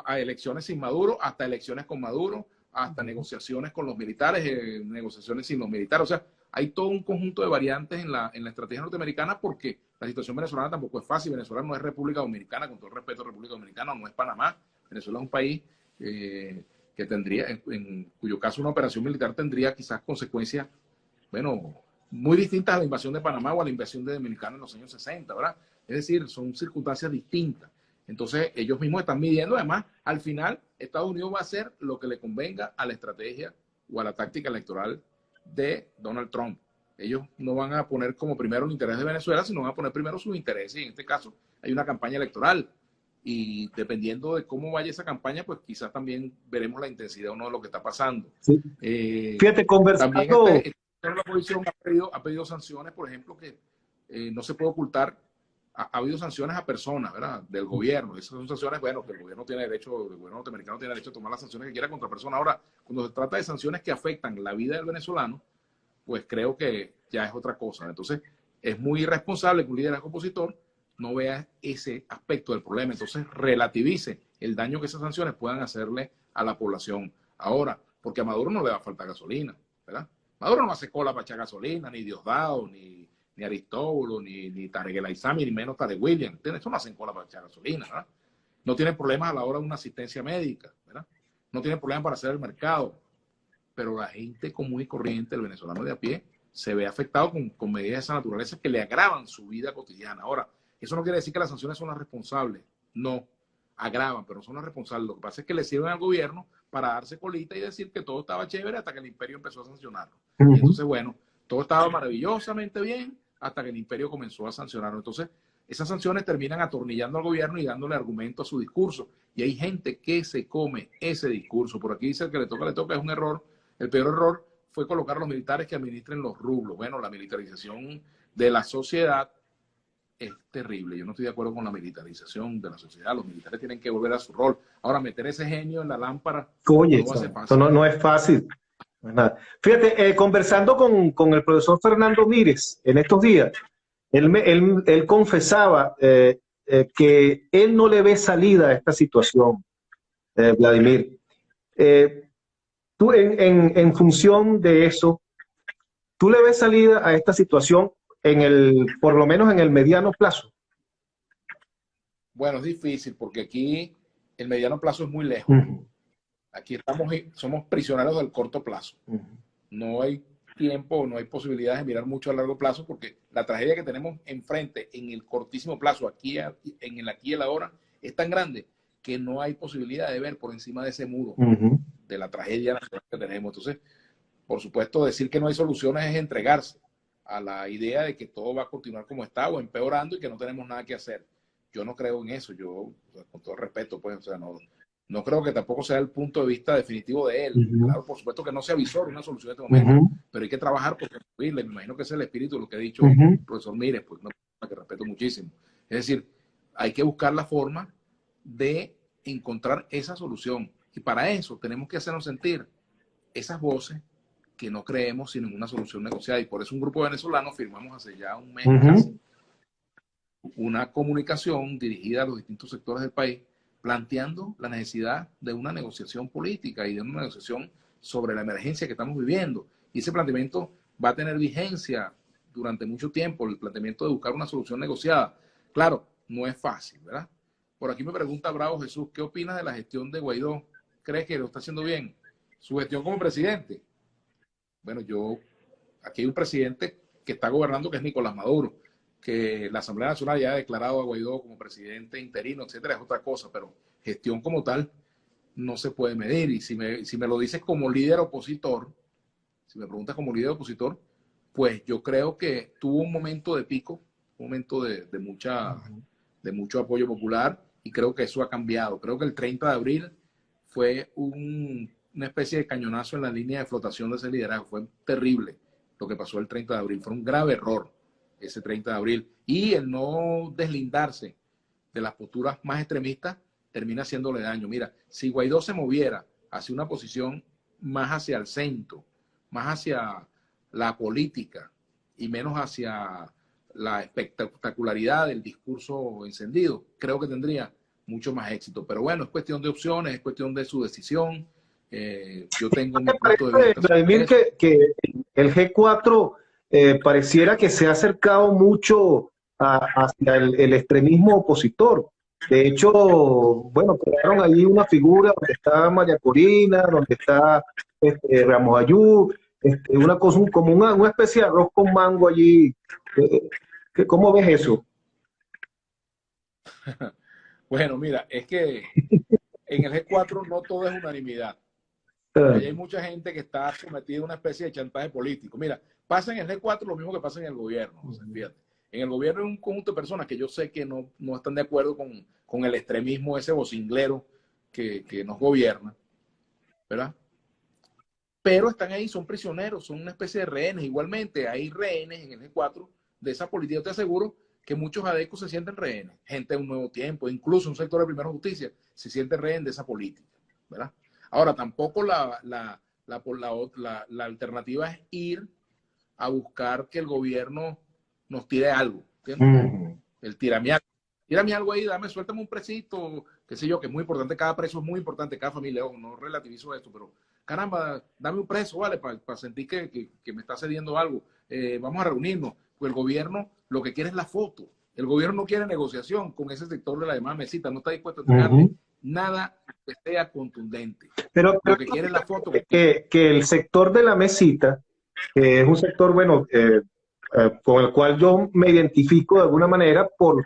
a elecciones sin Maduro, hasta elecciones con Maduro, hasta negociaciones con los militares, negociaciones sin los militares. O sea, hay todo un conjunto de variantes en la estrategia norteamericana porque la situación venezolana tampoco es fácil. Venezuela no es República Dominicana, con todo el respeto a República Dominicana, no es Panamá. Venezuela es un país que tendría, en cuyo caso una operación militar tendría quizás consecuencias, bueno, muy distintas a la invasión de Panamá o a la invasión de Dominicana en los años 60, ¿verdad? Es decir, son circunstancias distintas. Entonces, ellos mismos están midiendo, además, al final, Estados Unidos va a hacer lo que le convenga a la estrategia o a la táctica electoral de Donald Trump. Ellos no van a poner como primero el interés de Venezuela, sino van a poner primero sus intereses. Y en este caso, hay una campaña electoral. Y dependiendo de cómo vaya esa campaña, pues quizás también veremos la intensidad o no de lo que está pasando. Sí. Fíjate, conversando... También la oposición ha pedido sanciones, por ejemplo, que no se puede ocultar ha habido sanciones a personas, ¿verdad? Del gobierno. Esas son sanciones, bueno, que el gobierno tiene derecho, el gobierno norteamericano tiene derecho a tomar las sanciones que quiera contra personas. Ahora, cuando se trata de sanciones que afectan la vida del venezolano, pues creo que ya es otra cosa. Entonces, es muy irresponsable que un liderazgo opositor no vea ese aspecto del problema. Entonces, relativice el daño que esas sanciones puedan hacerle a la población. Ahora, porque a Maduro no le va a faltar gasolina, ¿verdad? Maduro no hace cola para echar gasolina, ni Diosdado, ni Aristóbulo, ni Tarek El Aizami, ni menos Tarek William. ¿Entiendes? Eso no hacen cola para echar gasolina, ¿verdad? No tiene problemas a la hora de una asistencia médica, ¿verdad? No tiene problemas para hacer el mercado. Pero la gente común y corriente, el venezolano de a pie, se ve afectado con medidas de esa naturaleza que le agravan su vida cotidiana. Ahora, eso no quiere decir que las sanciones son las responsables. No, agravan, pero no son las responsables. Lo que pasa es que le sirven al gobierno para darse colita y decir que todo estaba chévere hasta que el imperio empezó a sancionarlo. Y entonces, bueno, todo estaba maravillosamente bien hasta que el imperio comenzó a sancionarlo. Entonces, esas sanciones terminan atornillando al gobierno y dándole argumento a su discurso. Y hay gente que se come ese discurso. Por aquí dice que le toca, es un error. El peor error fue colocar a los militares que administren los rublos. Bueno, la militarización de la sociedad es terrible. Yo no estoy de acuerdo con la militarización de la sociedad. Los militares tienen que volver a su rol. Ahora, meter ese genio en la lámpara Oye, no va a ser eso fácil. no es fácil. No es nada. Fíjate, conversando con el profesor Fernando Mírez en estos días, él confesaba que él no le ve salida a esta situación, Vladimir. Tú, en función de eso, ¿tú le ves salida a esta situación por lo menos en el mediano plazo? Bueno, es difícil porque aquí el mediano plazo es muy lejos. Aquí somos prisioneros del corto plazo. No hay tiempo, no hay posibilidades de mirar mucho a largo plazo porque la tragedia que tenemos enfrente en el cortísimo plazo, en el aquí y el ahora, es tan grande que no hay posibilidad de ver por encima de ese muro de la tragedia que tenemos. Entonces, por supuesto, decir que no hay soluciones es entregarse a la idea de que todo va a continuar como está o empeorando y que no tenemos nada que hacer. Yo no creo en eso. Yo, con todo respeto, pues, o sea, no creo que tampoco sea el punto de vista definitivo de él. Claro, por supuesto que no se avisó una solución en este momento, pero hay que trabajar por construirla. Me imagino que ese es el espíritu de lo que ha dicho el profesor Mírez, pues una persona que respeto muchísimo. Es decir, hay que buscar la forma de encontrar esa solución. Y para eso tenemos que hacernos sentir esas voces que no creemos sin ninguna solución negociada. Y por eso un grupo de venezolanos firmamos hace ya un mes casi una comunicación dirigida a los distintos sectores del país planteando la necesidad de una negociación política y de una negociación sobre la emergencia que estamos viviendo. Y ese planteamiento va a tener vigencia durante mucho tiempo, el planteamiento de buscar una solución negociada. Claro, no es fácil, ¿verdad? Por aquí me pregunta Bravo Jesús, ¿qué opinas de la gestión de Guaidó? ¿Crees que lo está haciendo bien? Su gestión como presidente. Bueno, aquí hay un presidente que está gobernando que es Nicolás Maduro, que la Asamblea Nacional ya ha declarado a Guaidó como presidente interino, etcétera, es otra cosa, pero gestión como tal no se puede medir. Y si me lo dices como líder opositor, si me preguntas como líder opositor, pues yo creo que tuvo un momento de pico, un momento de mucho apoyo popular, y creo que eso ha cambiado. Creo que el 30 de abril fue una especie de cañonazo en la línea de flotación de ese liderazgo. Fue terrible lo que pasó el 30 de abril. Fue un grave error ese 30 de abril. Y el no deslindarse de las posturas más extremistas termina haciéndole daño. Mira, si Guaidó se moviera hacia una posición más hacia el centro, más hacia la política y menos hacia la espectacularidad del discurso encendido, creo que tendría mucho más éxito. Pero bueno, es cuestión de opciones, es cuestión de su decisión. Yo tengo mi punto de vista. Vladimir, que el G4 pareciera que se ha acercado mucho hacia el extremismo opositor. De hecho, bueno, crearon ahí una figura donde está María Corina, donde está Ramos Ayú, una cosa, como una especie de arroz con mango allí. ¿Cómo ves eso? Bueno, mira, es que en el G4 no todo es unanimidad. Ahí hay mucha gente que está sometida a una especie de chantaje político. Mira, pasa en el G4 lo mismo que pasa en el gobierno. O sea, fíjate, en el gobierno hay un conjunto de personas que yo sé que no están de acuerdo con el extremismo, ese vocinglero que nos gobierna, ¿verdad? Pero están ahí, son prisioneros, son una especie de rehenes. Igualmente, hay rehenes en el G4 de esa política. Yo te aseguro que muchos adecos se sienten rehenes, gente de un nuevo tiempo, incluso un sector de primera justicia se siente rehén de esa política, ¿verdad? Ahora, tampoco la alternativa es ir a buscar que el gobierno nos tire algo, ¿entiendes? El tírame algo ahí, suéltame un presito, qué sé yo, que es muy importante, cada preso es muy importante, cada familia, no relativizo esto, pero caramba, dame un preso, ¿vale? Para sentir que me está cediendo algo. Vamos a reunirnos. Pues el gobierno lo que quiere es la foto. El gobierno no quiere negociación con ese sector de la llamada mesita, no está dispuesto a entregarle nada que sea contundente. Pero lo que quiere es la foto. Que el sector de la mesita, que es un sector, bueno, con el cual yo me identifico de alguna manera por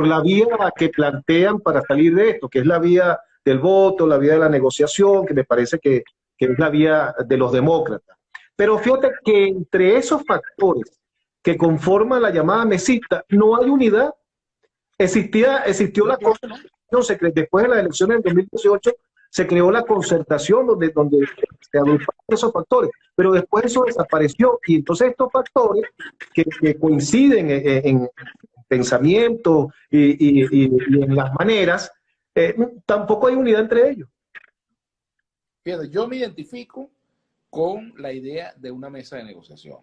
la vía que plantean para salir de esto, que es la vía del voto, la vía de la negociación, que me parece que es la vía de los demócratas. Pero fíjate que entre esos factores que conforman la llamada mesita no hay unidad. Existió la concertación, después de las elecciones del 2018 se creó la concertación donde se agruparon esos factores, pero después eso desapareció y entonces estos factores que coinciden en pensamiento y en las maneras, tampoco hay unidad entre ellos. Fíjate, yo me identifico con la idea de una mesa de negociación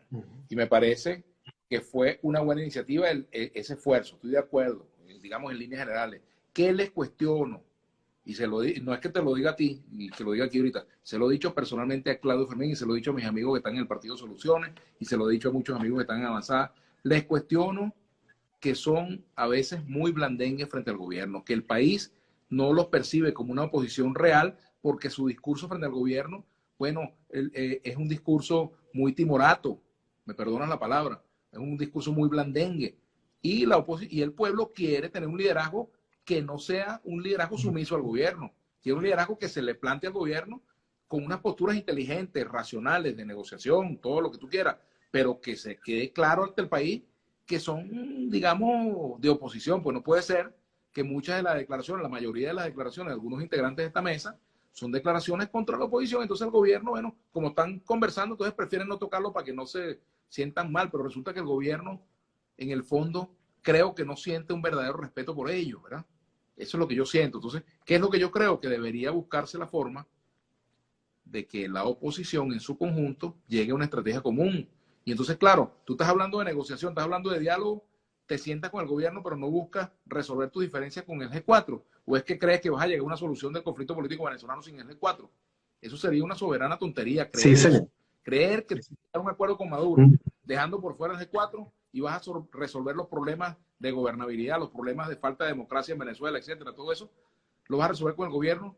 y me parece que fue una buena iniciativa ese esfuerzo, estoy de acuerdo, digamos en líneas generales. ¿Qué les cuestiono? Y no es que te lo diga a ti, y que lo diga aquí ahorita, se lo he dicho personalmente a Claudio Fermín y se lo he dicho a mis amigos que están en el Partido Soluciones y se lo he dicho a muchos amigos que están en Avanzada. Les cuestiono que son a veces muy blandengues frente al gobierno, que el país no los percibe como una oposición real porque su discurso frente al gobierno, bueno, es un discurso muy timorato, me perdonan la palabra, es un discurso muy blandengue. Y el pueblo quiere tener un liderazgo que no sea un liderazgo sumiso al gobierno, quiere un liderazgo que se le plantee al gobierno con unas posturas inteligentes, racionales, de negociación, todo lo que tú quieras, pero que se quede claro ante el país que son, digamos, de oposición. Pues no puede ser que muchas de las declaraciones, la mayoría de las declaraciones de algunos integrantes de esta mesa son declaraciones contra la oposición. Entonces el gobierno, bueno, como están conversando, entonces prefieren no tocarlo para que no se sientan mal, pero resulta que el gobierno, en el fondo, creo que no siente un verdadero respeto por ellos, ¿verdad? Eso es lo que yo siento. Entonces, ¿qué es lo que yo creo? Que debería buscarse la forma de que la oposición en su conjunto llegue a una estrategia común. Y entonces, claro, tú estás hablando de negociación, estás hablando de diálogo, te sientas con el gobierno, pero no buscas resolver tus diferencias con el G4. ¿O es que crees que vas a llegar a una solución del conflicto político venezolano sin el G4? Eso sería una soberana tontería, creer eso. Creer que te vas a un acuerdo con Maduro, dejando por fuera el G4 y vas a resolver los problemas de gobernabilidad, los problemas de falta de democracia en Venezuela, etcétera, todo eso, lo vas a resolver con el gobierno.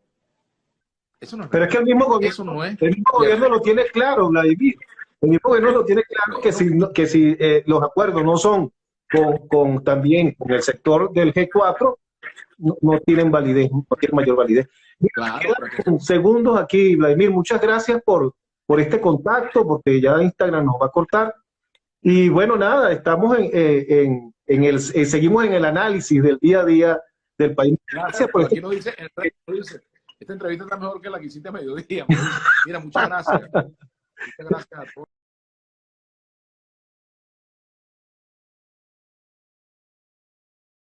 Eso no es. Pero es que el mismo gobierno lo tiene claro, Vladimir. El mismo gobierno lo tiene claro que si los acuerdos no son también con el sector del G4, no tienen validez, no tienen mayor validez. Claro, segundos aquí, Vladimir, muchas gracias por este contacto, porque ya Instagram nos va a cortar. Y bueno, nada, estamos seguimos en el análisis del día a día del país. Gracias por aquí dice, esta entrevista está mejor que la que hiciste a mediodía. Mira, muchas gracias. Muchas gracias a todos.